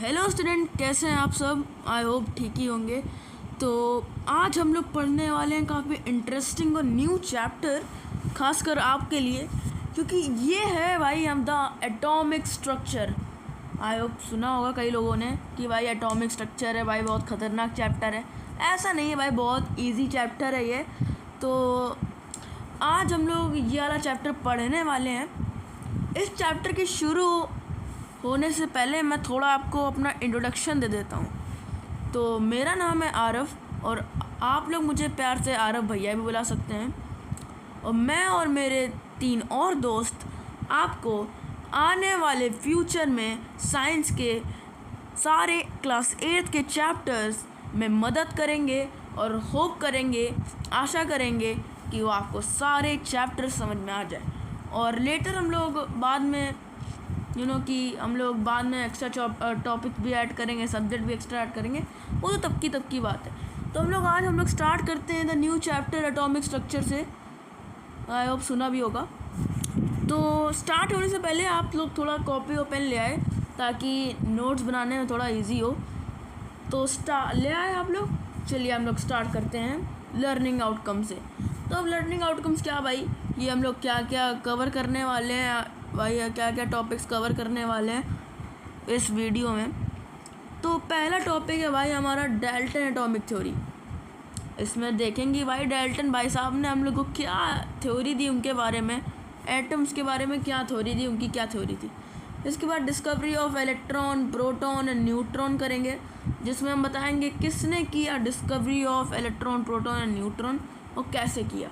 Hello student, कैसे हैं आप सब। आई होप ठीक ही होंगे। तो आज हम लोग पढ़ने वाले हैं काफ़ी इंटरेस्टिंग और न्यू चैप्टर, खासकर आपके लिए, क्योंकि ये है भाई हम the atomic structure. I hope सुना होगा कई लोगों ने कि भाई एटॉमिक स्ट्रक्चर है भाई, बहुत ख़तरनाक चैप्टर है। ऐसा नहीं है भाई, बहुत इजी चैप्टर है ये। तो आज हम लोग ये वाला चैप्टर पढ़ने वाले हैं। इस चैप्टर के शुरू होने से पहले मैं थोड़ा आपको अपना इंट्रोडक्शन दे देता हूँ। तो मेरा नाम है आरफ और आप लोग मुझे प्यार से आरफ भैया भी बुला सकते हैं। और मैं और मेरे 3 और दोस्त आपको आने वाले फ्यूचर में साइंस के सारे क्लास 8 के चैप्टर्स में मदद करेंगे और होप करेंगे, आशा करेंगे कि वो आपको सारे चैप्टर समझ में आ जाए। और लेटर हम लोग बाद में कि हम लोग बाद में एक्स्ट्रा टॉपिक भी ऐड करेंगे, सब्जेक्ट भी एक्स्ट्रा ऐड करेंगे, वो तो तब की बात है। तो आज हम लोग स्टार्ट करते हैं the new chapter atomic structure से। आई होप सुना भी होगा। तो स्टार्ट होने से पहले आप लोग थोड़ा कॉपी और पेन ले आए ताकि नोट्स बनाने में थोड़ा इजी हो। तो ले आए आप लोग। चलिए हम लोग स्टार्ट करते हैं लर्निंग आउटकम से। तो अब लर्निंग आउटकम्स क्या भाई, ये हम लोग क्या क्या कवर करने वाले हैं भाई, क्या क्या टॉपिक्स कवर करने वाले हैं इस वीडियो में। तो पहला टॉपिक है भाई हमारा डाल्टन एटॉमिक थ्योरी। इसमें देखेंगे भाई डाल्टन भाई साहब ने हम लोग को क्या थ्योरी दी, उनके बारे में, एटम्स के बारे में क्या थ्योरी दी, उनकी क्या थ्योरी थी। इसके बाद discovery of electron, proton and neutron करेंगे, जिसमें हम बताएंगे किसने किया discovery of electron, proton and neutron और कैसे किया।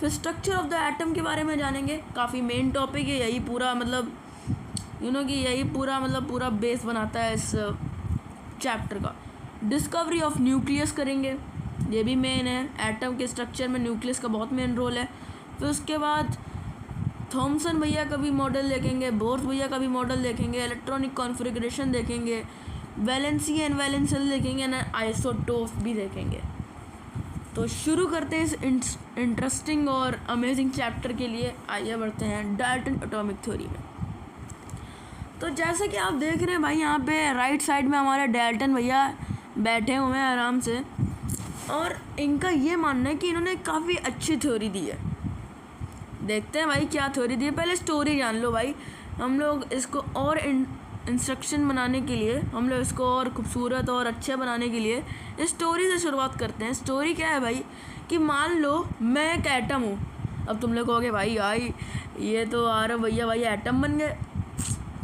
फिर स्ट्रक्चर ऑफ द एटम के बारे में जानेंगे, काफ़ी मेन टॉपिक है यही पूरा, मतलब कि यही पूरा बेस बनाता है इस चैप्टर का। डिस्कवरी ऑफ न्यूक्लियस करेंगे, ये भी मेन है। एटम के स्ट्रक्चर में न्यूक्लियस का बहुत मेन रोल है। फिर उसके बाद थॉमसन भैया का भी मॉडल देखेंगे, बोर्स भैया का भी मॉडल देखेंगे, इलेक्ट्रॉनिक कॉन्फ़िगरेशन देखेंगे, वैलेंसी एंड वैलेंशियल देखेंगे एंड आइसोटोप भी देखेंगे। तो शुरू करते हैं इस इंटरेस्टिंग और अमेजिंग चैप्टर के लिए। आइए बढ़ते हैं डाल्टन एटॉमिक थ्योरी में। तो जैसे कि आप देख रहे हैं भाई, यहाँ पे राइट साइड में हमारे डाल्टन भैया बैठे हुए हैं आराम से, और इनका ये मानना है कि इन्होंने काफ़ी अच्छी थ्योरी दी है। देखते हैं भाई क्या थ्योरी दी है। पहले स्टोरी जान लो भाई। हम लोग इसको और इंस्ट्रक्शन बनाने के लिए, हम लोग इसको और खूबसूरत और अच्छे बनाने के लिए इस स्टोरी से शुरुआत करते हैं। स्टोरी क्या है भाई कि मान लो मैं एक एटम हूँ। अब तुम लोग कहोगे भाई ये तो आ रहा भैया भाई एटम बन गए।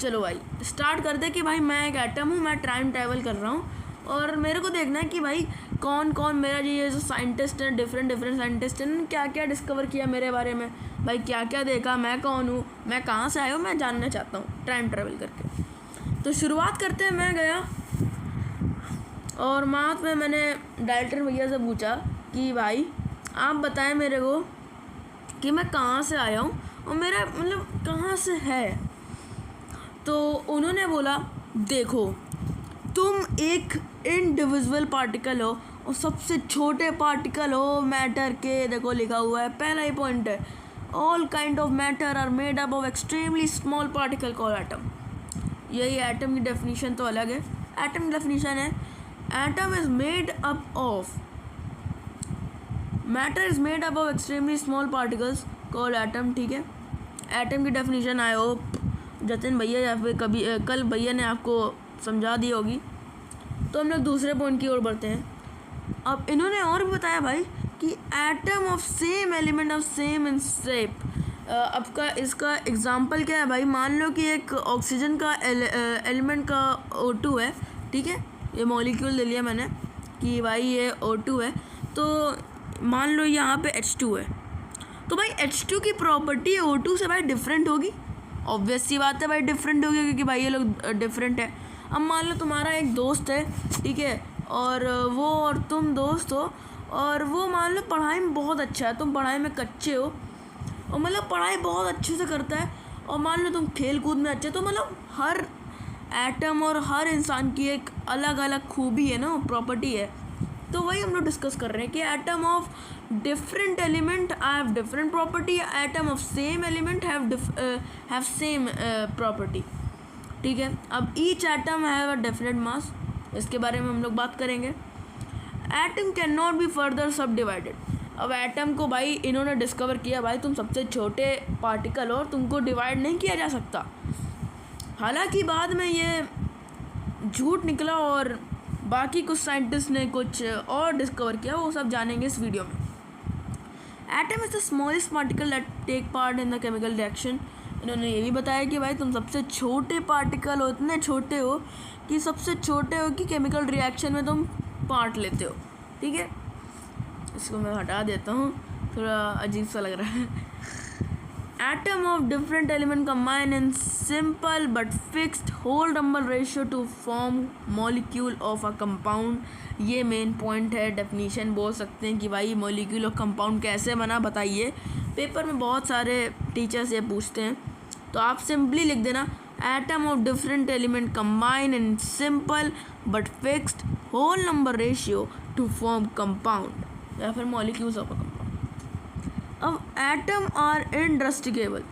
चलो भाई स्टार्ट करते कि भाई मैं एक एटम हूँ, मैं टाइम ट्रैवल कर रहा हूँ और मेरे को देखना है कि भाई कौन कौन मेरा ये जो साइंटिस्ट हैं, डिफरेंट साइंटिस्ट हैं, क्या क्या डिस्कवर किया मेरे बारे में, भाई क्या क्या देखा, मैं कौन हूँ, मैं कहाँ से आया हूँ, मैं जानना चाहता हूँ टाइम ट्रैवल करके। तो शुरुआत करते हैं। मैं गया और वहाँ पे मैंने डाल्टन भैया से पूछा कि भाई आप बताएं मेरे को कि मैं कहाँ से आया हूँ और मेरा कहाँ से है। तो उन्होंने बोला देखो तुम एक इंडिविजुअल पार्टिकल हो और सबसे छोटे पार्टिकल हो मैटर के। देखो लिखा हुआ है, पहला ही पॉइंट है, all kind of matter are made up of extremely small particle called atom. यही एटम की डेफिनेशन तो अलग है। एटम डेफिनेशन है atom is made up of matter is made up of extremely small particles called atom. ठीक है, atom की definition I hope Jatin भैया या फिर कल भैया ने आपको समझा दी होगी। तो हम लोग दूसरे पॉइंट की ओर बढ़ते हैं। अब इन्होंने और भी बताया भाई कि atom of same element of same in shape. अब का इसका एग्जांपल क्या है भाई, मान लो कि एक ऑक्सीजन का एलिमेंट का O2 है। ठीक है, ये मॉलिक्यूल ले लिया मैंने कि भाई ये O2 है। तो मान लो यहाँ पे H2 है, तो भाई H2 की प्रॉपर्टी O2 से भाई डिफरेंट होगी। ऑब्वियस सी बात है भाई डिफरेंट होगी, क्योंकि भाई ये लोग डिफरेंट है। अब मान लो तुम्हारा एक दोस्त है, ठीक है, और वो और तुम दोस्त हो, और वो मान लो पढ़ाई में बहुत अच्छा है, तुम पढ़ाई में कच्चे हो और पढ़ाई बहुत अच्छे से करता है, और मान लो तुम खेल कूद में अच्छे। तो हर एटम और हर इंसान की एक अलग अलग खूबी है ना, प्रॉपर्टी है। तो वही हम लोग डिस्कस कर रहे हैं कि atom of different element have different property, atom of same element have same property. ठीक है। अब each atom have a definite मास, इसके बारे में हम लोग बात करेंगे। Atom can not be further सब डिवाइडेड। अब एटम को भाई इन्होंने डिस्कवर किया, भाई तुम सबसे छोटे पार्टिकल हो, तुमको डिवाइड नहीं किया जा सकता। हालांकि बाद में ये झूठ निकला और बाकी कुछ साइंटिस्ट ने कुछ और डिस्कवर किया, वो सब जानेंगे इस वीडियो में। Atom is the smallest particle that take part in the chemical reaction. इन्होंने ये भी बताया कि भाई तुम सबसे छोटे पार्टिकल हो, इतने छोटे हो कि सबसे छोटे हो कि केमिकल रिएक्शन में तुम पार्ट लेते हो, ठीक है। इसको मैं हटा देता हूँ, थोड़ा अजीब सा लग रहा है। Atom of different element combine in simple but fixed whole number ratio to form molecule of a compound. ये मेन पॉइंट है, डेफिनीशन बोल सकते हैं कि भाई मॉलिक्यूल ऑफ कंपाउंड कैसे बना, बताइए। पेपर में बहुत सारे टीचर्स ये पूछते हैं, तो आप सिंपली लिख देना atom of different element combine in simple but fixed whole number ratio to form compound, या फिर मॉलिक्यूल्स ऑफ अ कंपाउंड। अब atom are indestructible,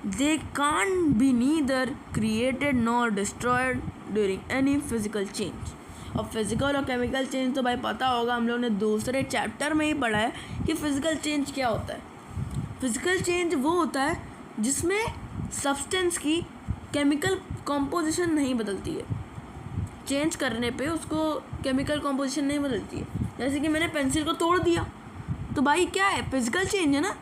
they can't be neither created nor destroyed during any physical change. अब physical और chemical change तो भाई पता होगा, हम लोगों ने दूसरे चैप्टर में ही पढ़ा है कि फिजिकल चेंज क्या होता है। फिजिकल चेंज वो होता है जिसमें सब्सटेंस की केमिकल कॉम्पोजिशन नहीं बदलती है, चेंज करने पे उसको केमिकल कॉम्पोजिशन नहीं बदलती है। जैसे कि मैंने पेंसिल को तोड़ दिया, तो भाई क्या है, फिजिकल चेंज है ना,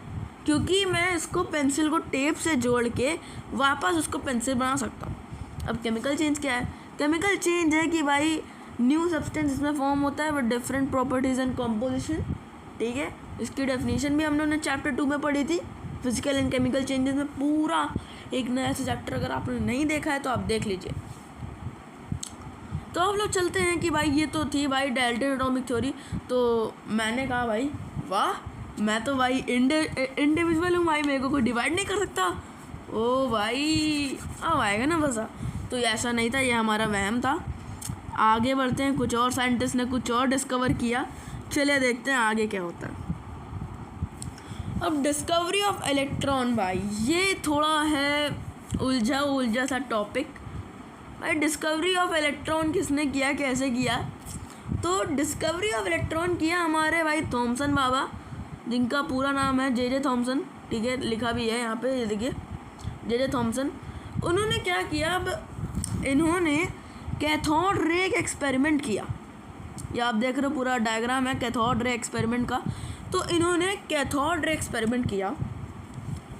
क्योंकि मैं इसको पेंसिल को टेप से जोड़ के वापस उसको पेंसिल बना सकता हूँ। अब केमिकल चेंज क्या है, केमिकल चेंज है कि भाई न्यू सब्सटेंस इसमें फॉर्म होता है with different properties and composition, ठीक है। इसकी डेफिनेशन भी हम लोगों ने चैप्टर 2 में पढ़ी थी, फिजिकल एंड केमिकल चेंजेस में पूरा एक नया सा चैप्टर, अगर आपने नहीं देखा है तो आप देख लीजिए। तो हम लोग चलते हैं कि भाई ये तो थी भाई डाल्टन एटॉमिक थ्योरी। तो मैंने कहा भाई वाह, मैं तो भाई इंडिविजुअल हूँ भाई, मेरे को कोई डिवाइड नहीं कर सकता। ओ भाई अब आएगा ना मज़ा। तो ऐसा नहीं था, ये हमारा वहम था। आगे बढ़ते हैं, कुछ और साइंटिस्ट ने कुछ और डिस्कवर किया, चलिए देखते हैं आगे क्या होता है। अब डिस्कवरी ऑफ इलेक्ट्रॉन, भाई ये थोड़ा है उलझा सा टॉपिक। भाई डिस्कवरी ऑफ इलेक्ट्रॉन किसने किया, कैसे किया? तो डिस्कवरी ऑफ इलेक्ट्रॉन किया हमारे भाई थॉमसन बाबा, जिनका पूरा नाम है जे थॉमसन, ठीक है, लिखा भी है यहाँ पे, ये देखिए जे थॉमसन। उन्होंने क्या किया, अब इन्होंने कैथोड रे एक्सपेरिमेंट किया। ये आप देख रहे हो पूरा डायग्राम है कैथोड रे एक्सपेरिमेंट का। तो इन्होंने कैथोड रे एक्सपेरिमेंट किया,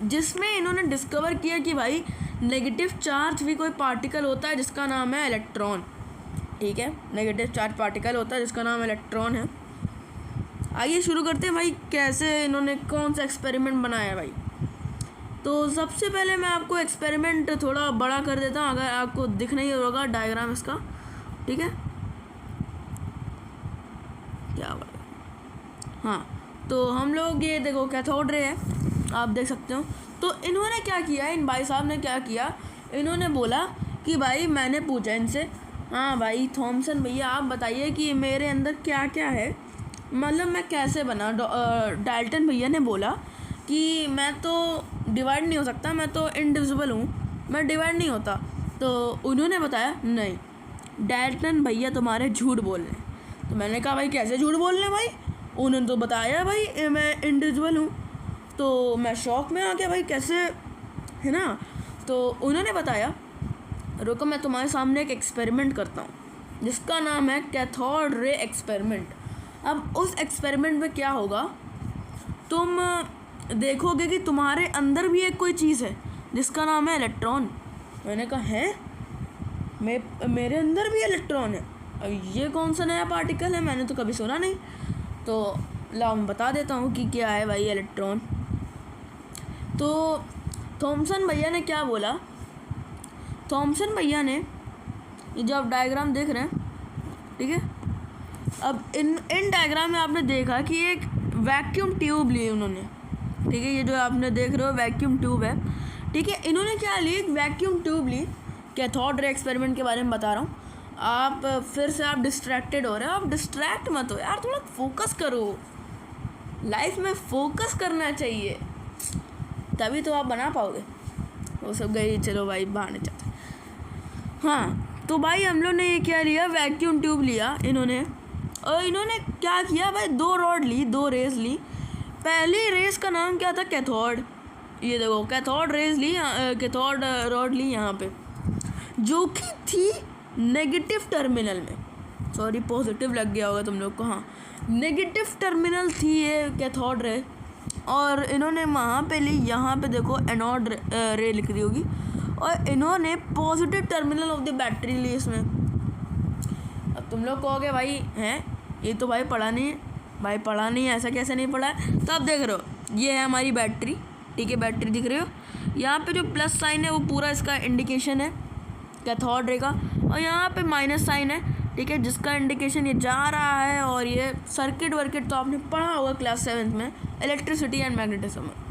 जिसमें इन्होंने डिस्कवर किया कि भाई नेगेटिव चार्ज भी कोई पार्टिकल होता है जिसका नाम है इलेक्ट्रॉन, ठीक है। नेगेटिव चार्ज पार्टिकल होता है जिसका नाम इलेक्ट्रॉन है। आइए शुरू करते हैं भाई, कैसे इन्होंने कौन सा एक्सपेरिमेंट बनाया भाई। तो सबसे पहले मैं आपको एक्सपेरिमेंट थोड़ा बड़ा कर देता हूँ, अगर आपको दिख नहीं होगा डायग्राम इसका, ठीक है। क्या बात है, हाँ। तो हम लोग ये देखो कैथोड रे है, आप देख सकते हो। तो इन्होंने क्या किया, इन भाई साहब ने क्या किया, इन्होंने बोला कि भाई, मैंने पूछा इनसे, हाँ भाई थॉमसन भैया आप बताइए कि मेरे अंदर क्या क्या है, मतलब मैं कैसे बना। डाल्टन भैया ने बोला कि मैं तो डिवाइड नहीं हो सकता, मैं तो इंडिविजुअल हूँ, मैं डिवाइड नहीं होता। तो उन्होंने बताया नहीं, डाल्टन भैया तुम्हारे झूठ बोल रहे हैं। तो मैंने कहा भाई कैसे झूठ बोल रहे हैं भाई, उन्होंने तो बताया भाई मैं इंडिविजुअल हूँ। तो मैं शॉक में आ गया भाई, कैसे, है ना। तो उन्होंने बताया, रुको मैं तुम्हारे सामने एक एक्सपेरिमेंट करता हूँ जिसका नाम है कैथोड रे एक्सपेरिमेंट। अब उस एक्सपेरिमेंट में क्या होगा, तुम देखोगे कि तुम्हारे अंदर भी एक कोई चीज़ है जिसका नाम है इलेक्ट्रॉन। मैंने कहा है, मेरे अंदर भी इलेक्ट्रॉन है, अब ये कौन सा नया पार्टिकल है, मैंने तो कभी सुना नहीं। तो लाओ मैं बता देता हूँ कि क्या है भाई इलेक्ट्रॉन। तो थॉमसन भैया ने क्या बोला, थॉमसन भैया ने, ये जो आप डायग्राम देख रहे हैं, ठीक है। अब इन डायग्राम में आपने देखा कि एक वैक्यूम ट्यूब ली उन्होंने, ठीक है। ये जो आपने देख रहे हो वैक्यूम ट्यूब है, ठीक है। इन्होंने क्या ली, एक वैक्यूम ट्यूब ली। कैथोड रे एक्सपेरिमेंट के बारे में बता रहा हूँ। आप फिर से आप डिस्ट्रैक्टेड हो रहे हो, आप डिस्ट्रैक्ट मत हो यार, थोड़ा फोकस करो। लाइफ में फोकस करना चाहिए, तभी तो आप बना पाओगे। वो सब गई, चलो भाई बाहर नहीं जाते। हाँ तो भाई हम लोग ने ये क्या लिया, वैक्यूम ट्यूब लिया इन्होंने, और इन्होंने क्या किया भाई, 2 रॉड ली, 2 रेज ली। पहली रेस का नाम क्या था, कैथोड। ये देखो कैथोड रेज ली, कैथोड रॉड ली यहाँ पे, जो कि थी नेगेटिव टर्मिनल में, सॉरी पॉजिटिव लग गया होगा तुम लोग को, हाँ नेगेटिव टर्मिनल थी ये कैथोड रे। और इन्होंने वहाँ पे ली, यहाँ पे देखो एनोड रे लिख दी होगी, और इन्होंने positive terminal of the battery ली इसमें। अब तुम लोग कहोगे भाई हैं ये तो भाई पढ़ा नहीं है, भाई पढ़ा नहीं है, ऐसा कैसे नहीं पढ़ा है। तो आप देख रहे हो ये है हमारी बैटरी, ठीक है, बैटरी दिख रही हो, यहाँ पे जो प्लस साइन है वो पूरा इसका इंडिकेशन है कैथोड रे का, और यहाँ पे माइनस साइन है, ठीक है, जिसका इंडिकेशन ये जा रहा है। और ये सर्किट वर्किट तो आपने पढ़ा होगा क्लास 7th में, इलेक्ट्रिसिटी एंड मैग्नेटिज्म में।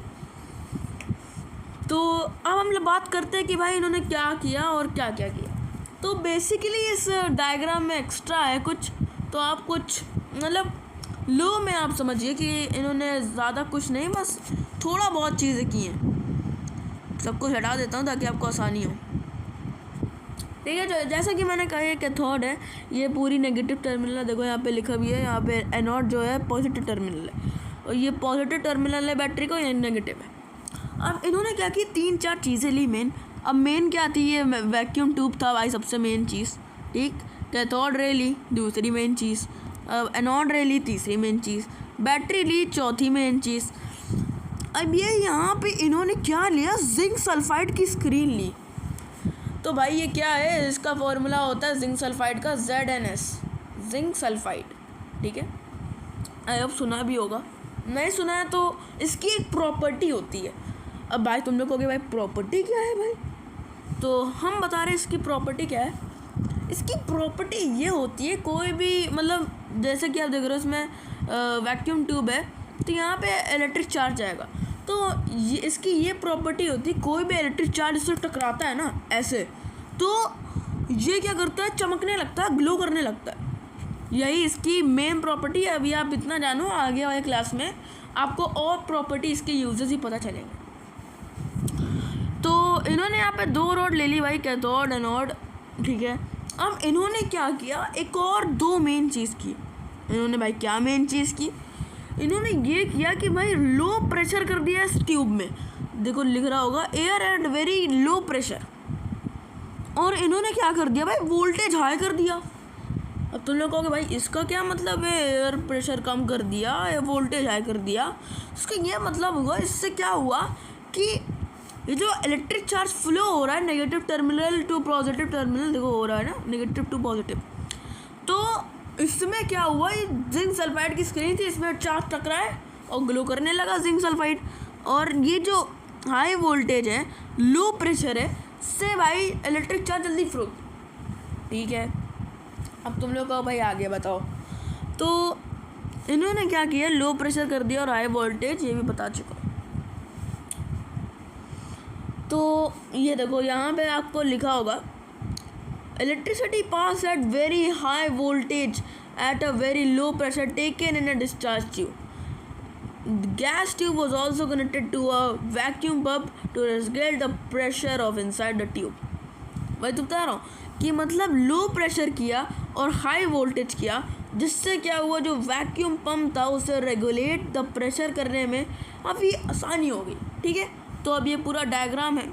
तो अब हम लोग बात करते हैं कि भाई इन्होंने क्या किया और क्या क्या किया। तो बेसिकली इस डायग्राम में एक्स्ट्रा है कुछ, तो आप कुछ मतलब लो में आप समझिए कि इन्होंने ज़्यादा कुछ नहीं, बस थोड़ा बहुत चीज़ें की हैं। सब कुछ हटा देता हूँ ताकि आपको आसानी हो, ठीक है। जो जैसा कि मैंने कहा ये कैथोड है, ये पूरी नेगेटिव टर्मिनल है, देखो यहाँ पे लिखा भी है, यहाँ पे एनोड जो है पॉजिटिव टर्मिनल है, और ये पॉजिटिव टर्मिनल है बैटरी को, ये नेगेटिव है। अब इन्होंने क्या की, 3-4 चीज़ें ली मेन। अब मेन क्या थी, ये वैक्यूम ट्यूब था भाई सबसे मेन चीज़, ठीक, कैथोड रे ली दूसरी मेन चीज़, अब एनोड रे ली तीसरी मेन चीज़, बैटरी ली चौथी मेन चीज़। अब ये यहाँ पे इन्होंने क्या लिया, जिंक सल्फाइड की स्क्रीन ली। तो भाई ये क्या है, इसका फॉर्मूला होता है जिंक सल्फाइड का ZnS, जिंक सल्फाइड, ठीक है। अब सुना भी होगा, नहीं सुना है तो इसकी एक प्रॉपर्टी होती है। अब भाई तुम लोग कहोगे भाई प्रॉपर्टी क्या है भाई, तो हम बता रहे हैं इसकी प्रॉपर्टी क्या है। इसकी प्रॉपर्टी ये होती है, कोई भी मतलब जैसे कि आप देख रहे हो इसमें वैक्यूम ट्यूब है, तो यहाँ पे इलेक्ट्रिक चार्ज आएगा, तो ये इसकी ये प्रॉपर्टी होती है, कोई भी इलेक्ट्रिक चार्ज इससे टकराता है ना ऐसे, तो ये क्या करता है, चमकने लगता है, ग्लो करने लगता है। यही इसकी मेन प्रॉपर्टी है। अभी आप इतना जानो, आगे वाले क्लास में आपको और प्रॉपर्टी इसके यूजेस ही पता चलेंगे। तो इन्होंने यहाँ पे 2 रॉड ले ली भाई, कैथोड एनोड, ठीक है। अब इन्होंने क्या किया, एक और 2 मेन चीज़ की इन्होंने। भाई क्या मेन चीज़ की, इन्होंने ये किया कि भाई लो प्रेशर कर दिया इस ट्यूब में, देखो लिख रहा होगा air at very low pressure, और इन्होंने क्या कर दिया भाई, वोल्टेज हाई कर दिया। अब तुम लोग कहोगे भाई इसका क्या मतलब है, एयर प्रेशर कम कर दिया या वोल्टेज हाई कर दिया। इसका ये मतलब हुआ, इससे क्या हुआ कि ये जो इलेक्ट्रिक चार्ज फ्लो हो रहा है negative terminal to positive terminal, देखो हो रहा है ना नेगेटिव टू पॉजिटिव, तो इसमें क्या हुआ, ये जिंक सल्फाइड की स्क्रीन थी, इसमें चार्ज टकराए और ग्लो करने लगा जिंक सल्फाइड। और ये जो हाई वोल्टेज है, लो प्रेशर है, से भाई इलेक्ट्रिक चार्ज जल्दी फ्लो, ठीक है। अब तुम लोग कहो भाई आगे बताओ। तो इन्होंने क्या किया, लो प्रेशर कर दिया और हाई वोल्टेज, ये भी बता चुका। तो ये देखो यहाँ पे आपको लिखा होगा electricity pass at very high voltage at a very low pressure taken in a discharge tube. The gas tube was also connected to a vacuum pump to regulate the pressure of inside the tube. भाई तो बता रहा हूँ कि मतलब low pressure किया और high voltage किया, जिससे क्या हुआ, जो वैक्यूम पंप था उसे रेगुलेट द प्रेशर करने में काफ़ी आसानी होगी, ठीक है। तो अब ये पूरा डायग्राम है,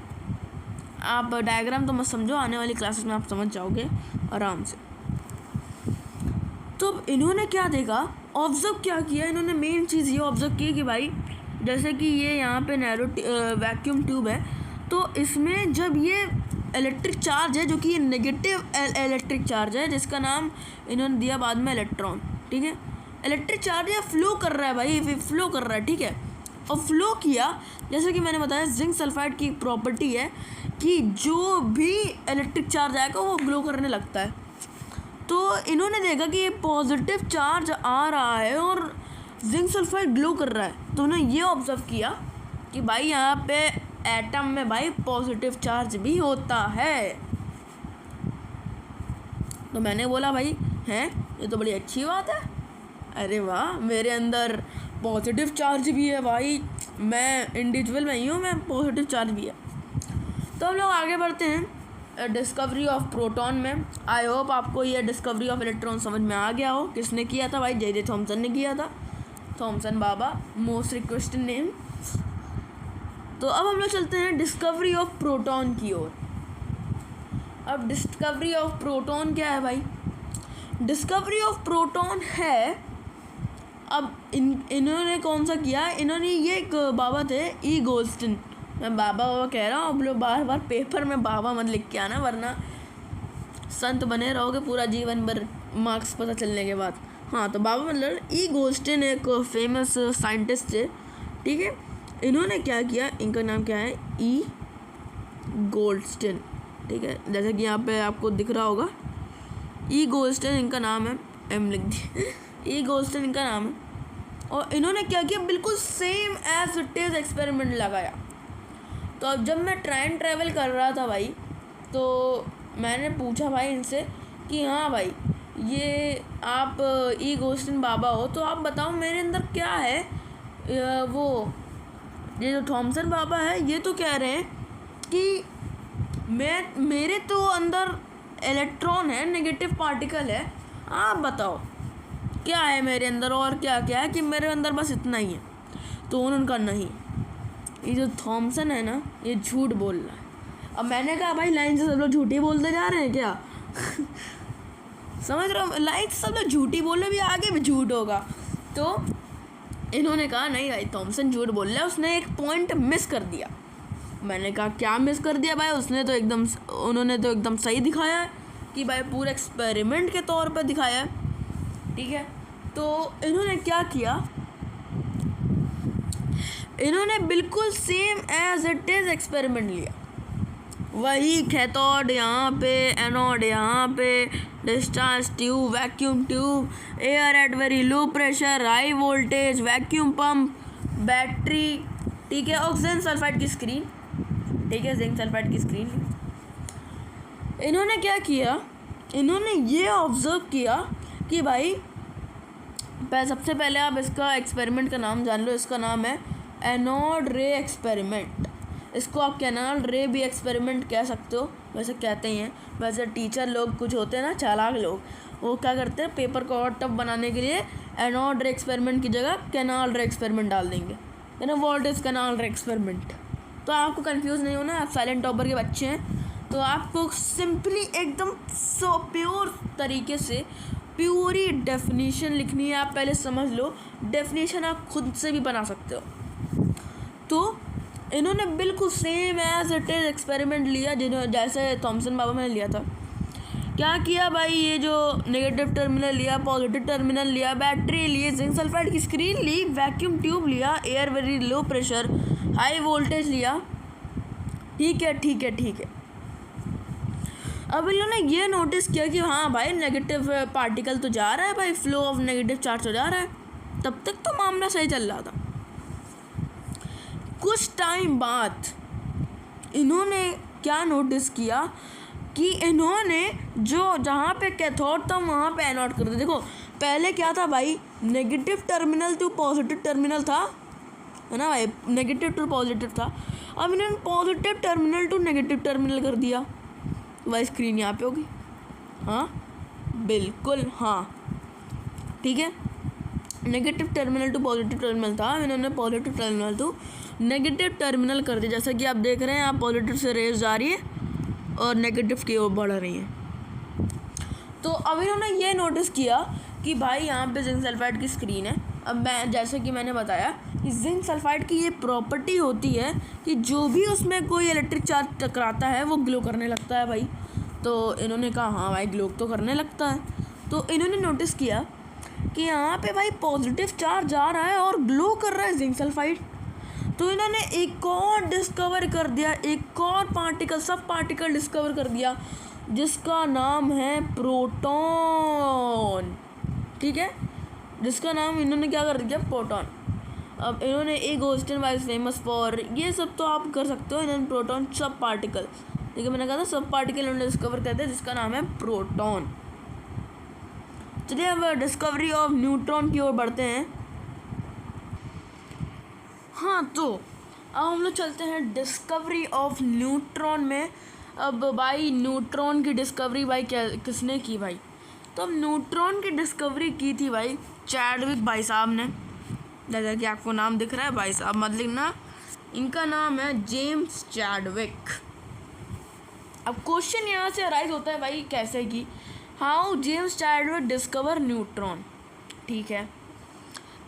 आप डायग्राम तो मत समझो, आने वाली क्लासेस में आप समझ जाओगे आराम से। तो इन्होंने क्या देखा, ऑब्जर्व क्या किया इन्होंने, मेन चीज़ ये ऑब्जर्व की कि भाई जैसे कि ये यहाँ पे नैरो वैक्यूम ट्यूब है, तो इसमें जब ये इलेक्ट्रिक चार्ज है, जो कि ये नेगेटिव इलेक्ट्रिक चार्ज है, जिसका नाम इन्होंने दिया बाद में इलेक्ट्रॉन, ठीक है। इलेक्ट्रिक चार्ज ये फ्लो कर रहा है भाई, फ्लो कर रहा है, ठीक है। और फ्लो किया, जैसे कि मैंने बताया जिंक सल्फाइड की प्रॉपर्टी है कि जो भी इलेक्ट्रिक चार्ज आएगा वो ग्लो करने लगता है। तो इन्होंने देखा कि ये पॉजिटिव चार्ज आ रहा है और जिंक सल्फाइड ग्लो कर रहा है, तो उन्होंने ये ऑब्जर्व किया कि भाई यहाँ पे एटम में भाई पॉजिटिव चार्ज भी होता है। तो मैंने बोला भाई हैं, ये तो बड़ी अच्छी बात है, अरे वाह मेरे अंदर पॉजिटिव चार्ज भी है भाई, मैं इंडिविजुअल में ही हूँ, मैं पॉजिटिव चार्ज भी है। तो हम लोग आगे बढ़ते हैं डिस्कवरी ऑफ प्रोटॉन में। आई होप आपको ये डिस्कवरी ऑफ इलेक्ट्रॉन समझ में आ गया हो। किसने किया था भाई? जे थॉमसन ने किया था। थॉमसन बाबा, मोस्ट रिक्वेस्टेड नेम। तो अब हम लोग चलते हैं डिस्कवरी ऑफ प्रोटॉन की ओर। अब डिस्कवरी ऑफ प्रोटॉन क्या है भाई? डिस्कवरी ऑफ प्रोटॉन है, अब इन्होंने कौन सा किया? इन्होंने ये एक बाबा थे ई गोल्स्टन। मैं बाबा कह रहा हूँ, आप लोग बार बार पेपर में बाबा मत लिख के आना, वरना संत बने रहोगे पूरा जीवन भर मार्क्स पता चलने के बाद। हाँ, तो बाबा मतलब ई गोल्स्टन एक फेमस साइंटिस्ट थे, ठीक है। इन्होंने क्या किया, इनका नाम क्या है? ई गोल्स्टन, ठीक है, जैसे कि यहाँ पे आपको दिख रहा होगा ई गोल्स्टन इनका नाम है। एम लिख दिया ई गोल्स्टन इनका नाम है। और इन्होंने क्या किया, बिल्कुल same as it is experiment लगाया। तो अब जब मैं ट्रेन ट्रैवल कर रहा था भाई, तो मैंने पूछा भाई इनसे कि हाँ भाई, ये आप ई गोल्स्टन बाबा हो, तो आप बताओ मेरे अंदर क्या है? वो ये जो थॉमसन बाबा है ये तो कह रहे हैं कि मेरे तो अंदर इलेक्ट्रॉन है, नेगेटिव पार्टिकल है, आप बताओ क्या है मेरे अंदर और क्या क्या है कि मेरे अंदर बस इतना ही है। तो उन्होंने कहा नहीं, ये जो थॉमसन है ना ये झूठ बोल रहा है। अब मैंने कहा भाई लाइन से सब लोग झूठी बोलते जा रहे हैं क्या? समझ रहे हो, लाइन से सब लोग झूठी बोल रहे, भी आगे भी झूठ होगा। तो इन्होंने कहा नहीं भाई थॉमसन झूठ बोल रहा है, उसने एक पॉइंट मिस कर दिया। मैंने कहा क्या मिस कर दिया भाई? उन्होंने तो एकदम सही दिखाया है कि भाई पूरा एक्सपेरिमेंट के तौर पे दिखाया है, ठीक है। तो इन्होंने क्या किया, इन्होंने बिल्कुल same as it is experiment लिया। वही कैथोड यहाँ पे, एनोड यहाँ पे, discharge tube, vacuum tube, air at very low pressure, high voltage, vacuum pump, battery, ठीक है, ऑक्सीजन सल्फाइड की स्क्रीन, ठीक है, जिंक सल्फाइड की स्क्रीन। इन्होंने क्या किया, इन्होंने ये ऑब्जर्व किया कि भाई सबसे पहले आप इसका एक्सपेरिमेंट का नाम जान लो। इसका नाम है एनोड रे एक्सपेरिमेंट। इसको आप कैनल रे भी एक्सपेरिमेंट कह सकते हो, वैसे कहते ही हैं। वैसे टीचर लोग कुछ होते हैं ना चालाक लोग, वो क्या करते हैं पेपर को और टफ बनाने के लिए एनोड रे एक्सपेरिमेंट की जगह कैनल रे एक्सपेरिमेंट डाल देंगे, है ना। What is canal ray experiment? तो आपको कंफ्यूज नहीं होना, आप साइलेंट टॉपर के बच्चे हैं, तो आपको सिंपली एकदम सो प्योर तरीके से प्योरी डेफिनेशन लिखनी है। आप पहले समझ लो, डेफिनेशन आप खुद से भी बना सकते हो। तो इन्होंने बिल्कुल same as it is experiment लिया जैसे थॉमसन बाबा ने लिया था। क्या किया भाई, ये जो नेगेटिव टर्मिनल लिया, पॉजिटिव टर्मिनल लिया, बैटरी ली, जिंक सल्फाइड की स्क्रीन ली, वैक्यूम ट्यूब लिया, air very low pressure, high voltage लिया, ठीक है ठीक है ठीक है। अब इन्होंने ये नोटिस किया कि हाँ भाई नेगेटिव पार्टिकल तो जा रहा है भाई, फ्लो ऑफ नेगेटिव चार्ज तो जा रहा है। तब तक तो मामला सही चल रहा था। कुछ टाइम बाद इन्होंने क्या नोटिस किया कि इन्होंने जो जहाँ पे कैथोड था वहाँ पे एनोड कर दिया। देखो पहले क्या था भाई, negative terminal to positive terminal था, है ना भाई, नेगेटिव टू पॉजिटिव था। अब इन्होंने positive terminal to negative terminal कर दिया। वही स्क्रीन यहाँ पे होगी, हाँ बिल्कुल, हाँ ठीक है। Negative terminal to positive terminal था, इन्होंने positive terminal to negative terminal कर दिया। जैसा कि आप देख रहे हैं, आप पॉजिटिव से रेज जा रही है और नेगेटिव की ओर बढ़ रही है। तो अब इन्होंने ये नोटिस किया कि भाई यहाँ पे जिंक सल्फाइड की स्क्रीन है। अब मैं जैसे कि मैंने बताया कि जिंक सल्फाइड की ये प्रॉपर्टी होती है कि जो भी उसमें कोई इलेक्ट्रिक चार्ज टकराता है वो ग्लो करने लगता है भाई। तो इन्होंने कहा हाँ भाई ग्लो तो करने लगता है। तो इन्होंने नोटिस किया कि यहाँ पे भाई पॉजिटिव चार्ज जा रहा है और ग्लो कर रहा है जिंक सल्फाइड। तो इन्होंने एक और डिस्कवर कर दिया, एक और पार्टिकल, सब पार्टिकल डिस्कवर कर दिया जिसका नाम है प्रोटॉन, ठीक है, जिसका नाम इन्होंने क्या कर दिया, प्रोटॉन। अब इन्होंने ए गोल्स्टन वाइज फेमस फॉर, ये सब तो आप कर सकते हो। इन्होंने प्रोटॉन सब पार्टिकल, ठीक है, मैंने कहा था सब पार्टिकल इन्होंने डिस्कवर कर दिया जिसका नाम है प्रोटॉन। चलिए अब डिस्कवरी ऑफ न्यूट्रॉन की ओर बढ़ते हैं। हाँ, तो अब हम लोग चलते हैं डिस्कवरी ऑफ न्यूट्रॉन में। अब भाई न्यूट्रॉन की डिस्कवरी भाई क्या किसने की भाई? तो अब न्यूट्रॉन की डिस्कवरी की थी भाई चैडविक भाई साहब ने। जैसा कि आपको नाम दिख रहा है, भाई साहब मत लिखना, इनका नाम है जेम्स चैडविक। अब क्वेश्चन यहाँ से अराइज होता है भाई कैसे कि how James Chadwick discover neutron. ठीक है,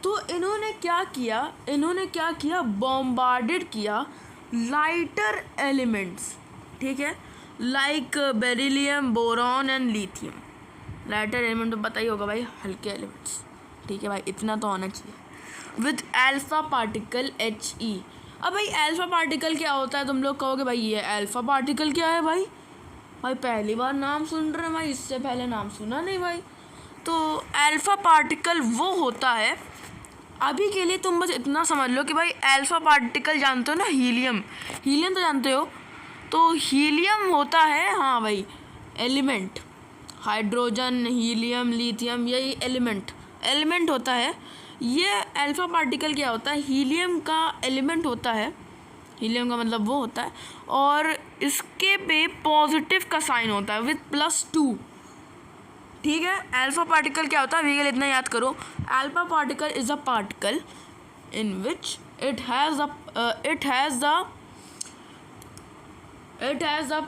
तो इन्होंने क्या किया, बॉम्बार्डेड किया लाइटर एलिमेंट्स, ठीक है, like beryllium, boron and lithium. Lighter element तो पता ही होगा भाई, हल्के एलिमेंट्स, ठीक है भाई, इतना तो आना चाहिए। With alpha particle He। अब भाई एल्फा पार्टिकल क्या होता है? तुम लोग कहोगे भाई ये एल्फा पार्टिकल क्या है भाई? भाई पहली बार नाम सुन रहे हैं भाई, इससे पहले नाम सुना नहीं भाई। तो एल्फा पार्टिकल वो होता है, अभी के लिए तुम बस इतना समझ लो कि भाई एल्फा पार्टिकल जानते हो ना, हीलियम तो जानते हो। तो हीलियम होता है, हाँ भाई, एलिमेंट, हाइड्रोजन, हीलियम, लिथियम, यही एलिमेंट होता है। ये अल्फा पार्टिकल क्या होता है? हीलियम का एलिमेंट होता है, हीलियम का मतलब वो होता है, और इसके पे पॉजिटिव का साइन होता है विथ +2। ठीक है, अल्फा पार्टिकल क्या होता है? वीगल इतना याद करो, alpha particle is a particle in which it has the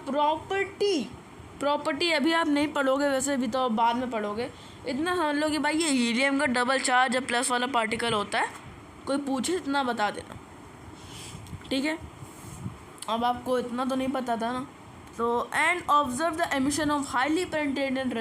property अभी आप नहीं पढ़ोगे, वैसे भी तो बाद में पढ़ोगे। इतना समझ लो कि भाई ये हीलियम का डबल चार्ज या प्लस वाला पार्टिकल होता है। कोई पूछे इतना बता देना, ठीक है। अब आपको इतना तो नहीं पता था ना। तो and observe the emission of highly penetrated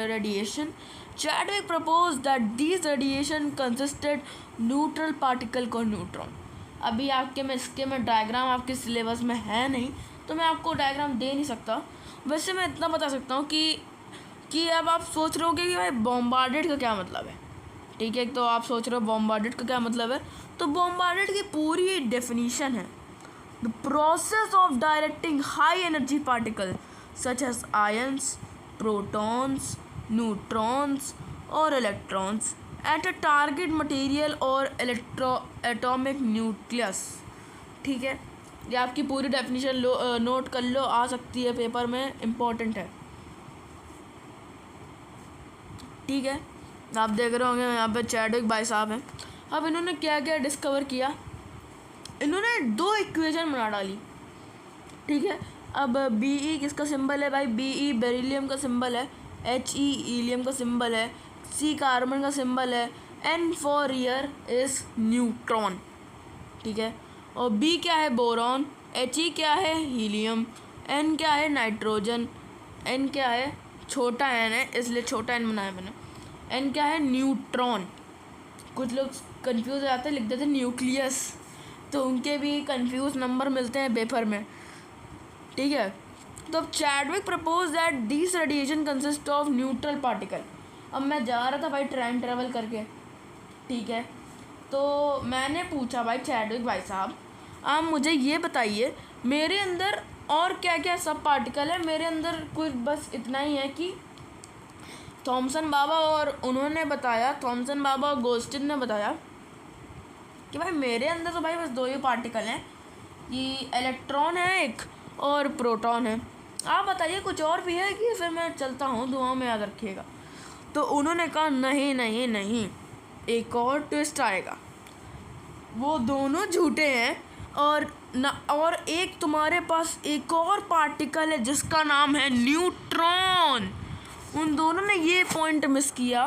radiation, Chadwick propose that this radiation consisted neutral particle को न्यूट्रॉन। अभी आपके में डायग्राम आपके सिलेबस में है नहीं, तो मैं आपको डायग्राम दे नहीं सकता। वैसे मैं इतना बता सकता हूँ कि अब आप सोच रहे होगे कि भाई बॉम्बार्डेड का क्या मतलब है, ठीक है। तो आप सोच रहे हो बॉम्बार्डेड का क्या मतलब है, तो बॉम्बार्डेड की पूरी डेफिनीशन है, the process of directing high energy particle such as ions, protons, neutrons और electrons at a target material और एटॉमिक न्यूक्लियस। ठीक है, ये आपकी पूरी डेफिनेशन नोट कर लो, आ सकती है पेपर में, इम्पोर्टेंट है, ठीक है। आप देख रहे होंगे यहाँ पे चैडविक भाई साहब हैं। अब इन्होंने क्या क्या डिस्कवर किया, इन्होंने 2 इक्वेशन बना डाली, ठीक है। अब Be किसका सिंबल है भाई? Be बेरिलियम का सिंबल है, He हीलियम का सिंबल है, C कार्बन का सिंबल है, N for rear is neutron, ठीक है। और B क्या है? बोरॉन, He क्या है? हीलियम, N क्या है? नाइट्रोजन, N क्या है? छोटा n है इसलिए छोटा n बनाया मैंने, N क्या है? न्यूट्रॉन। कुछ लोग कंफ्यूज हो जाते हैं, लिख देते हैं न्यूक्लियस, तो उनके भी कंफ्यूज नंबर मिलते हैं पेपर में, ठीक है। तो अब Chadwick propose that this radiation consist of neutral particle. अब मैं जा रहा था भाई टाइम ट्रेवल करके, ठीक है। तो मैंने पूछा भाई चैडविक भाई साहब, आप मुझे ये बताइए मेरे अंदर और क्या क्या सब पार्टिकल है। मेरे अंदर कुछ बस इतना ही है कि थॉमसन बाबा और उन्होंने बताया, थॉमसन बाबा और गोस्टिन ने बताया कि भाई मेरे अंदर तो भाई बस 2 ही पार्टिकल हैं, कि इलेक्ट्रॉन है एक और प्रोटॉन है। आप बताइए कुछ और भी है कि फिर मैं चलता हूँ, दुआओं में याद रखिएगा। तो उन्होंने कहा नहीं नहीं नहीं, एक और ट्विस्ट आएगा, वो दोनों झूठे हैं, और एक तुम्हारे पास एक और पार्टिकल है जिसका नाम है न्यूट्रॉन। उन दोनों ने ये पॉइंट मिस किया,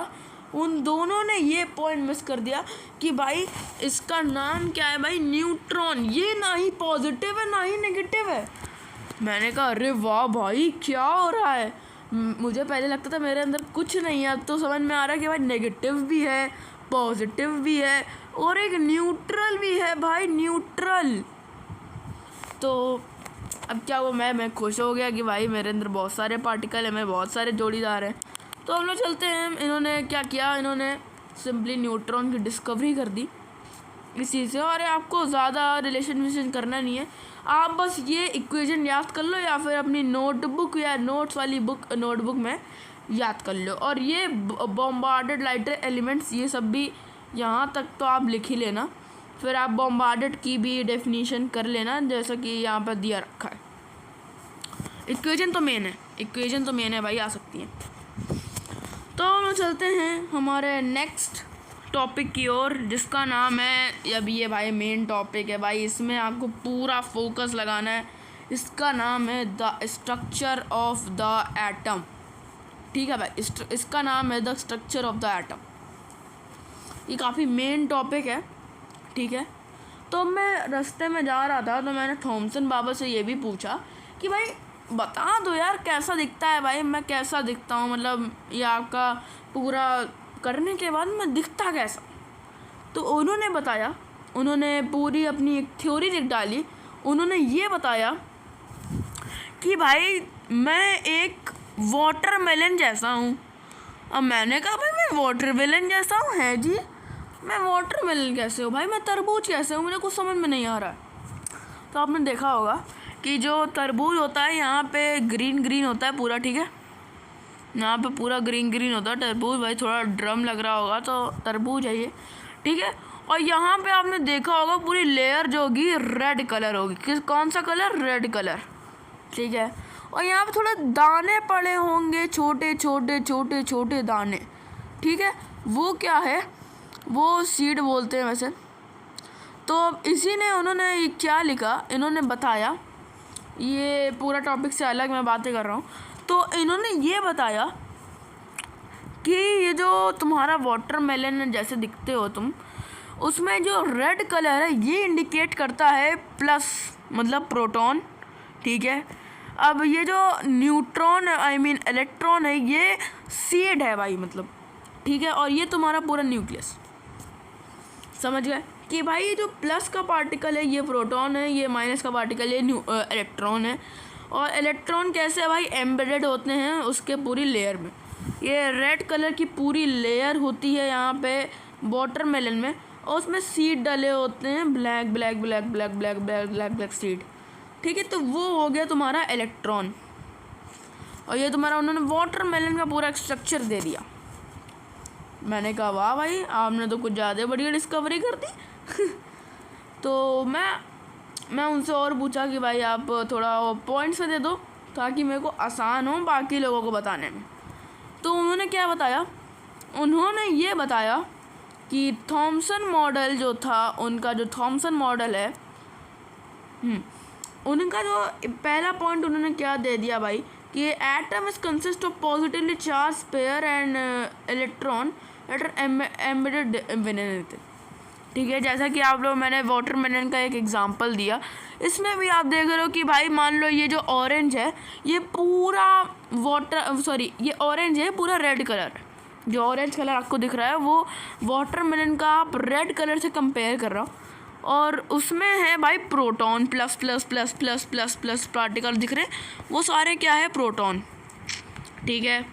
कर दिया कि भाई इसका नाम क्या है भाई? न्यूट्रॉन। ये ना ही पॉजिटिव है ना ही नेगेटिव है। मैंने कहा अरे वाह भाई क्या हो रहा है। मुझे पहले लगता था मेरे अंदर कुछ नहीं है, अब तो समझ में आ रहा है कि भाई नेगेटिव भी है, पॉजिटिव भी है और एक न्यूट्रल भी है भाई, न्यूट्रल। तो अब क्या हुआ, मैं खुश हो गया कि भाई मेरे अंदर बहुत सारे पार्टिकल हैं, मैं बहुत सारे जोड़ीदार हैं। तो हम लोग चलते हैं, इन्होंने क्या किया, इन्होंने सिंपली न्यूट्रॉन की डिस्कवरी कर दी इस चीज़ से। और आपको ज़्यादा रिलेशन करना नहीं है, आप बस ये इक्वेशन याद कर लो या फिर अपनी नोटबुक या नोट्स वाली नोटबुक में याद कर लो। और ये बॉम्बार्डेड लाइटर एलिमेंट्स, ये सब भी यहाँ तक तो आप लिख ही लेना, फिर आप बॉम्बार्डेड की भी डेफिनेशन कर लेना, जैसा कि यहाँ पर दिया रखा है। इक्वेशन तो मेन है भाई, आ सकती है। तो हम चलते हैं हमारे नेक्स्ट टॉपिक की ओर, जिसका नाम है, अब ये भाई मेन टॉपिक है भाई, इसमें आपको पूरा फोकस लगाना है। इसका नाम है the structure of the atom. ठीक है भाई, इसका नाम है the structure of the atom. ये काफ़ी मेन टॉपिक है। ठीक है, तो मैं रास्ते में जा रहा था तो मैंने थॉमसन बाबा से ये भी पूछा कि भाई बता दो यार कैसा दिखता है भाई, मैं कैसा दिखता हूँ, मतलब ये आपका पूरा करने के बाद मैं दिखता कैसा। तो उन्होंने बताया, उन्होंने पूरी अपनी एक थ्योरी लिख डाली। उन्होंने ये बताया कि भाई मैं एक वाटरमेलन जैसा हूँ। अब मैंने कहा भाई मैं वाटरमेलन जैसा हूँ, है जी, मैं वाटरमेलन कैसे हूँ भाई, मैं तरबूज कैसे हूँ, मुझे कुछ समझ में नहीं आ रहा है। तो आपने देखा होगा कि जो तरबूज होता है यहाँ पे ग्रीन होता है पूरा। ठीक है, यहाँ पे पूरा ग्रीन होता है तरबूज भाई, थोड़ा ड्रम लग रहा होगा तो तरबूज है ये। ठीक है, और यहाँ पे आपने देखा होगा पूरी लेयर जो होगी रेड कलर होगी। कौन सा कलर? Red colour. ठीक है, और यहाँ पे थोड़े दाने पड़े होंगे, छोटे दाने। ठीक है, वो क्या है? वो सीड बोलते हैं वैसे। तो इसी ने उन्होंने क्या लिखा, इन्होंने बताया, ये पूरा टॉपिक से अलग मैं बातें कर रहा हूँ। तो इन्होंने ये बताया कि ये जो तुम्हारा वाटरमेलन जैसे दिखते हो तुम, उसमें जो रेड कलर है ये इंडिकेट करता है प्लस, मतलब प्रोटॉन। ठीक है, अब ये जो न्यूट्रॉन इलेक्ट्रॉन है ये सीड है भाई, मतलब। ठीक है, और ये तुम्हारा पूरा न्यूक्लियस। समझ गए कि भाई ये जो प्लस का पार्टिकल है ये प्रोटॉन है, ये माइनस का पार्टिकल ये इलेक्ट्रॉन है। और इलेक्ट्रॉन कैसे है भाई? एम्बेडेड होते हैं उसके पूरी लेयर में। ये रेड कलर की पूरी लेयर होती है यहाँ पे वाटरमेलन में, और उसमें सीड डले होते हैं, ब्लैक सीड। ठीक है, तो वो हो गया तुम्हारा इलेक्ट्रॉन। और ये तुम्हारा उन्होंने वाटरमेलन का पूरा स्ट्रक्चर दे दिया। मैंने कहा वाह भाई, आपने तो कुछ ज़्यादा बढ़िया डिस्कवरी कर दी। तो मैं उनसे और पूछा कि भाई आप थोड़ा पॉइंट्स दे दो ताकि मेरे को आसान हो बाकी लोगों को बताने में। तो उन्होंने क्या बताया? उन्होंने ये बताया कि थॉमसन मॉडल जो था, उनका जो थॉमसन मॉडल है, उनका जो पहला पॉइंट उन्होंने क्या दे दिया भाई कि atom is consist of positively charge pair and electron that are embedded with it. ठीक है, जैसा कि आप लोग, मैंने वाटरमेलन का एक एग्जांपल दिया, इसमें भी आप देख रहे हो कि भाई मान लो ये जो ऑरेंज है ये पूरा ये ऑरेंज है, पूरा रेड कलर है। जो ऑरेंज कलर आपको दिख रहा है वो वाटरमेलन का आप रेड कलर से कंपेयर कर रहा हो, और उसमें है भाई प्रोटॉन, प्लस पार्टिकल दिख रहे हैं, वो सारे क्या है? प्रोटॉन। ठीक है,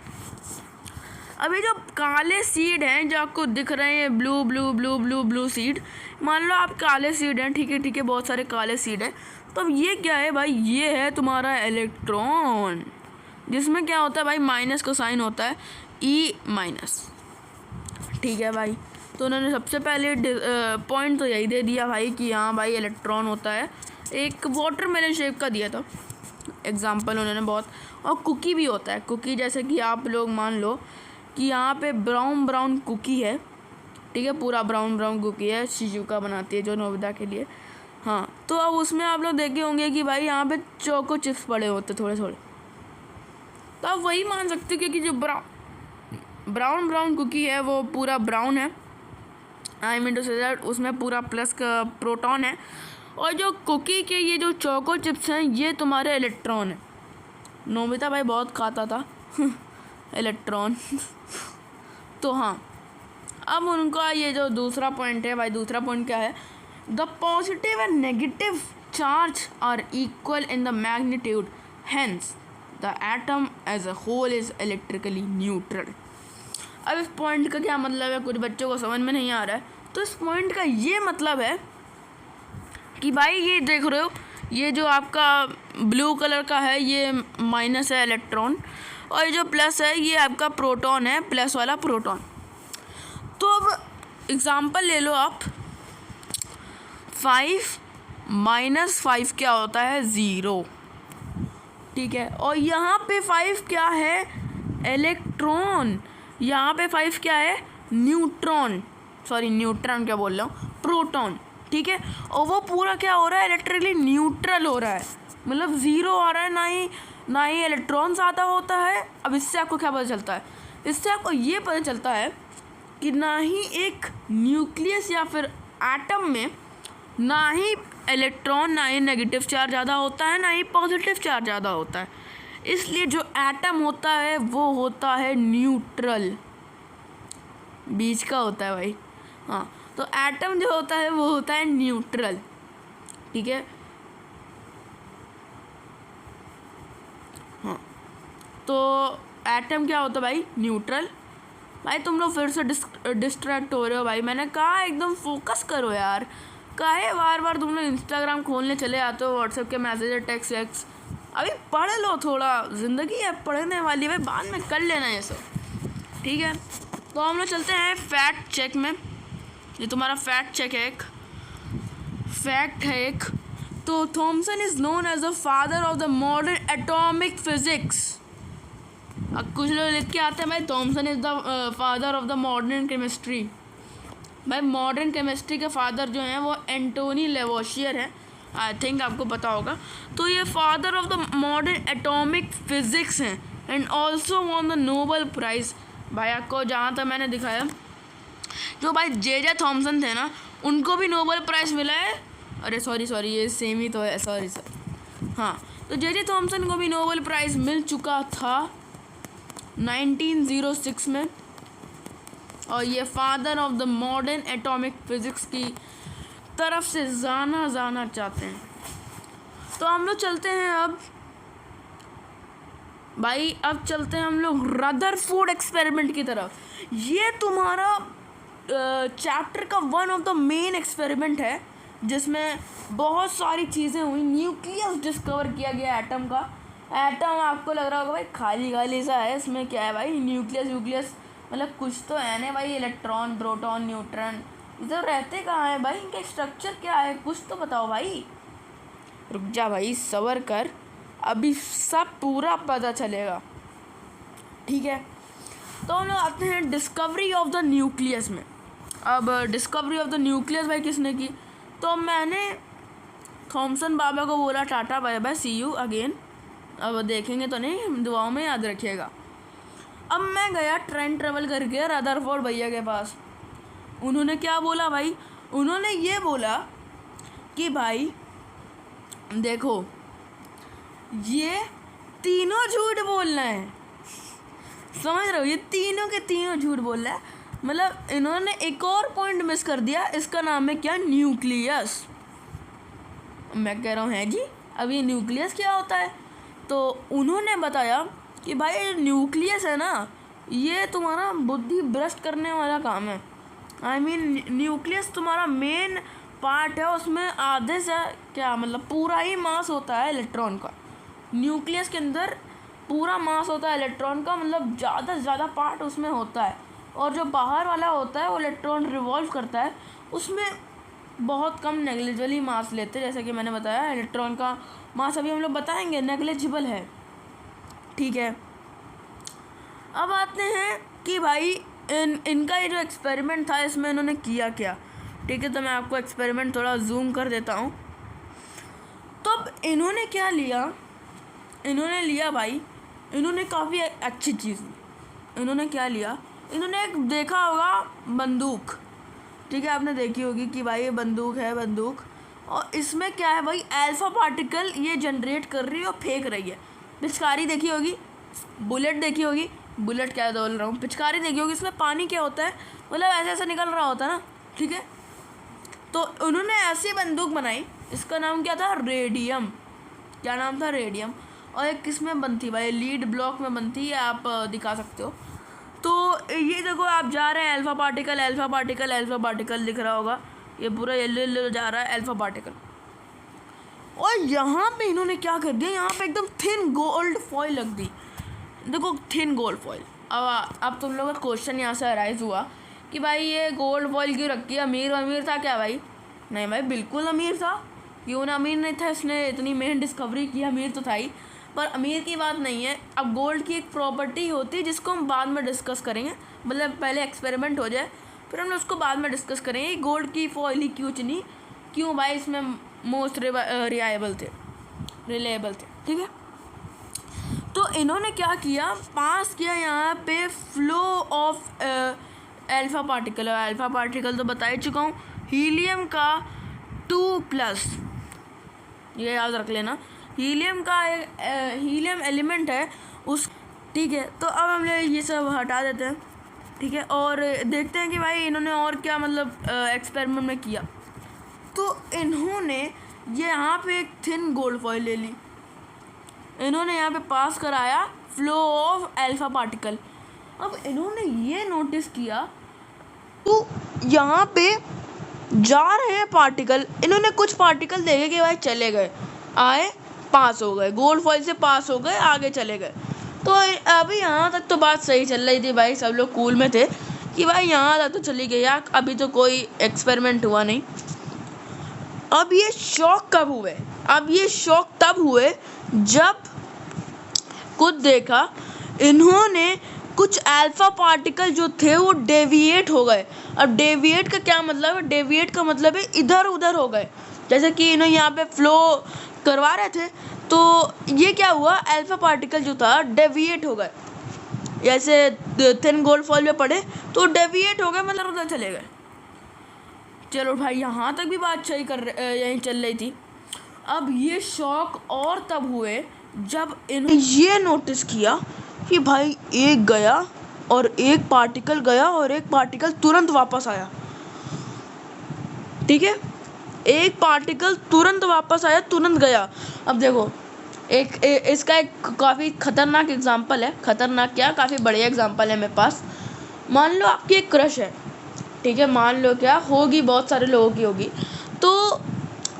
अभी जो काले सीड हैं जो आपको दिख रहे हैं, ब्लू सीड, मान लो आप काले सीड हैं। ठीक है, बहुत सारे काले सीड हैं। तो अब ये क्या है भाई? ये है तुम्हारा इलेक्ट्रॉन, जिसमें क्या होता है भाई? माइनस का साइन होता है, E-। ठीक है भाई, तो उन्होंने सबसे पहले पॉइंट तो यही दे दिया भाई कि हाँ भाई इलेक्ट्रॉन होता है। एक वाटरमेलन शेप का दिया था एग्जाम्पल उन्होंने बहुत। और कुकी भी होता है, कुकी जैसे कि आप लोग मान लो कि यहाँ पे ब्राउन कुकी है। ठीक है, पूरा ब्राउन कुकी है, शिजुका बनाती है जो नोबिता के लिए। हाँ, तो अब उसमें आप लोग देखे होंगे कि भाई यहाँ पे चोको चिप्स पड़े होते थोड़े। तो आप वही मान सकते हो क्योंकि जो ब्राउन कुकी है वो पूरा ब्राउन है, I mean to say that उसमें पूरा प्लस का प्रोटॉन है। और जो कुकी के ये जो चोको चिप्स हैं ये तुम्हारे इलेक्ट्रॉन है। नोबिता भाई बहुत खाता था इलेक्ट्रॉन। तो हाँ, अब उनका ये जो दूसरा पॉइंट है भाई, दूसरा पॉइंट क्या है? The positive and negative charge are equal in the magnitude, hence the atom as a whole is electrically neutral. अब इस पॉइंट का क्या मतलब है? कुछ बच्चों को समझ में नहीं आ रहा है। तो इस पॉइंट का ये मतलब है कि भाई ये देख रहे हो, ये जो आपका ब्लू कलर का है ये माइनस है इलेक्ट्रॉन, और ये जो प्लस है ये आपका प्रोटॉन है, प्लस वाला प्रोटॉन। तो अब एग्जांपल ले लो आप 5 माइनस 5 क्या होता है, 0। ठीक है, और यहाँ पे 5 क्या है, इलेक्ट्रॉन। यहाँ पे 5 क्या है, न्यूट्रॉन, सॉरी न्यूट्रॉन क्या बोल रहा हूँ, प्रोटॉन। ठीक है, और वो पूरा क्या हो रहा है, इलेक्ट्रिकली न्यूट्रल हो रहा है, मतलब 0 आ रहा है, ना ही इलेक्ट्रॉन ज़्यादा होता है। अब इससे आपको क्या पता चलता है, इससे आपको ये पता चलता है कि ना ही एक न्यूक्लियस या फिर एटम में ना ही इलेक्ट्रॉन, ना ही नेगेटिव चार्ज ज़्यादा होता है, ना ही पॉजिटिव चार्ज ज़्यादा होता है। इसलिए जो एटम होता है वो होता है न्यूट्रल, बीच का होता है भाई। हाँ, तो एटम जो होता है वो होता है न्यूट्रल। ठीक है, हाँ, तो एटम क्या होता है भाई, न्यूट्रल। भाई तुम लोग फिर से डिस्ट्रैक्ट हो रहे हो भाई, मैंने कहा एकदम फोकस करो यार, काहे बार बार तुम लोग इंस्टाग्राम खोलने चले आते हो, व्हाट्सएप के मैसेज, टेक्स्ट वेक्स। अभी पढ़ लो थोड़ा, ज़िंदगी है पढ़ने वाली भाई, बाद में कर लेना ये सब। ठीक है, तो हम लोग चलते हैं फैक्ट चेक में। ये तुम्हारा फैक्ट चेक है, एक फैक्ट है एक। तो Thomson is known as the father of the modern atomic physics. अब कुछ लोग लिख के आते हैं भाई Thomson is the father of the modern chemistry. भाई मॉडर्न केमिस्ट्री के फादर जो हैं वो एंटोनी लेवोशियर है, आई थिंक आपको पता होगा। तो ये father of the modern atomic physics हैं and also won the Nobel prize. भाई आपको जहाँ तक मैंने दिखाया, जो भाई जे थॉमसन थे ना, उनको भी नोबल प्राइज़ मिला है। अरे सॉरी ये सेम ही तो है, सॉरी सर। हाँ, तो जे थॉमसन को भी नोबल प्राइज़ मिल चुका था 1906 में, और ये father of the modern atomic physics की तरफ से जाना चाहते हैं। तो हम लोग चलते हैं अब भाई, अब चलते हैं हम लोग रदरफोर्ड एक्सपेरिमेंट की तरफ। ये तुम्हारा चैप्टर का one of the main experiment है, जिसमें बहुत सारी चीज़ें हुई। न्यूक्लियस डिस्कवर किया गया एटम का। एटम आपको लग रहा होगा भाई खाली सा है, इसमें क्या है भाई, न्यूक्लियस मतलब कुछ तो है ना भाई, इलेक्ट्रॉन, प्रोटॉन, न्यूट्रॉन, ये सब रहते कहाँ है भाई, इनका स्ट्रक्चर क्या है, कुछ तो बताओ भाई। रुक जा भाई, सब्र कर, अभी सब पूरा पता चलेगा। ठीक है, तो हम लोग आते हैं डिस्कवरी ऑफ द न्यूक्लियस में। अब डिस्कवरी ऑफ द न्यूक्लियस भाई किसने की, तो मैंने थॉमसन बाबा को बोला टाटा bye bye, see you again. अब देखेंगे तो नहीं, दुआओं में याद रखिएगा। अब मैं गया ट्रेन ट्रेवल करके रदरफोर्ड भैया के पास। उन्होंने क्या बोला भाई, उन्होंने ये बोला कि भाई देखो ये तीनों झूठ बोल रहे हैं, समझ रहे हो, ये तीनों के तीनों झूठ बोल रहे हैं। मतलब इन्होंने एक और पॉइंट मिस कर दिया, इसका नाम है क्या, न्यूक्लियस। मैं कह रहा हूँ है जी, अब ये न्यूक्लियस क्या होता है। तो उन्होंने बताया कि भाई न्यूक्लियस है ना, ये तुम्हारा बुद्धि भ्रष्ट करने वाला काम है। आई मीन न्यूक्लियस तुम्हारा मेन पार्ट है, उसमें आधे से क्या मतलब पूरा ही मास होता है इलेक्ट्रॉन का। न्यूक्लियस के अंदर पूरा मास होता है इलेक्ट्रॉन का, मतलब ज़्यादा से ज़्यादा पार्ट उसमें होता है। और जो बाहर वाला होता है वो इलेक्ट्रॉन रिवॉल्व करता है, उसमें बहुत कम नेग्लिजिबल मास लेते हैं। जैसे कि मैंने बताया इलेक्ट्रॉन का मास अभी हम लोग बताएंगे नेग्लिजिबल है। ठीक है, अब आते हैं कि भाई इनका ये जो एक्सपेरिमेंट था इसमें इन्होंने किया क्या। ठीक है, तो मैं आपको एक्सपेरिमेंट थोड़ा जूम कर देता हूँ। तो अब इन्होंने क्या लिया, इन्होंने लिया भाई, इन्होंने काफ़ी अच्छी चीज़, इन्होंने क्या लिया, इन्होंने एक देखा होगा बंदूक। ठीक है, आपने देखी होगी कि भाई ये बंदूक है, बंदूक, और इसमें क्या है भाई, अल्फा पार्टिकल ये जनरेट कर रही है और फेंक रही है। पिचकारी देखी होगी, बुलेट देखी होगी, बुलेट क्या बोल रहा हूँ, पिचकारी देखी होगी, इसमें पानी क्या होता है, मतलब ऐसे ऐसे निकल रहा होता है ना। ठीक है, तो उन्होंने ऐसी बंदूक बनाई, इसका नाम क्या था, रेडियम। क्या नाम था, रेडियम। और एक किस में बनती भाई, लीड ब्लॉक में बनती है, आप दिखा सकते हो। तो ये देखो आप जा रहे हैं, alpha particle alpha particle alpha particle दिख रहा होगा, ये पूरा येलो जा रहा है अल्फा पार्टिकल। और यहाँ पे इन्होंने क्या कर दिया, यहाँ पे एकदम थिन गोल्ड फॉइल लग दी। देखो थिन गोल्ड फॉइल। अब तुम लोगों का क्वेश्चन यहाँ से अराइज हुआ कि भाई ये गोल्ड फॉइल क्यों रखी है, अमीर था क्या भाई, नहीं भाई, बिल्कुल अमीर था, क्यों ना अमीर नहीं था, इसने इतनी मेन डिस्कवरी की, अमीर तो था ही। पर अमीर की बात नहीं है। अब गोल्ड की एक प्रॉपर्टी होती है जिसको हम बाद में डिस्कस करेंगे, मतलब पहले एक्सपेरिमेंट हो जाए फिर हम उसको बाद में डिस्कस करेंगे। गोल्ड की फॉइल ही क्यों चुनी, क्यों भाई इसमें मोस्ट रिलायबल थे, ठीक है। तो इन्होंने क्या किया, पास किया यहाँ पे फ्लो ऑफ अल्फा पार्टिकल तो बता ही चुका हूँ, हीलियम का 2+, ये याद रख लेना, हीलियम का हीलियम एलिमेंट है उस, ठीक है। तो अब हम ये सब हटा देते हैं, ठीक है, और देखते हैं कि भाई इन्होंने और क्या मतलब एक्सपेरिमेंट में किया। तो इन्होंने ये यहाँ पे एक थिन गोल्ड फॉइल ले ली, इन्होंने यहाँ पे पास कराया फ्लो ऑफ अल्फा पार्टिकल। अब इन्होंने ये नोटिस किया, तो यहाँ पे जा रहे हैं पार्टिकल, इन्होंने कुछ पार्टिकल देखे कि भाई चले गए, आए पास हो गए, गोल्ड फॉइल से पास हो गए, आगे चले गए। तो अभी यहाँ तक तो बात सही चल रही थी भाई, सब लोग कूल में थे कि भाई यहाँ तक तो चली गई यार, अभी तो कोई एक्सपेरिमेंट हुआ नहीं। अब ये शौक कब हुए, अब ये शौक तब हुए जब खुद देखा इन्होंने कुछ अल्फा पार्टिकल जो थे वो डेविएट हो गए। अब डेविएट का क्या मतलब है, डेविएट का मतलब है इधर उधर हो गए। जैसे कि इन्होंने यहाँ पे फ्लो करवा रहे थे, तो ये क्या हुआ, अल्फा पार्टिकल जो था डेविएट हो गए, जैसे थिन गोल्ड फॉइल में पड़े तो डेविएट हो गए, मतलब उधर चले गए। चलो भाई, यहाँ तक भी बात सही यहीं चल रही थी। अब ये शौक और तब हुए जब इन्होंने ये नोटिस किया कि भाई एक गया और एक पार्टिकल गया और एक पार्टिकल तुरंत वापस आया, ठीक है, एक पार्टिकल तुरंत वापस आया, तुरंत गया। अब देखो इसका एक काफ़ी खतरनाक एग्जांपल है, खतरनाक क्या, काफ़ी बढ़िया एग्जांपल है मेरे पास। मान लो आपकी एक क्रश है, ठीक है, मान लो क्या होगी, बहुत सारे लोगों की होगी, तो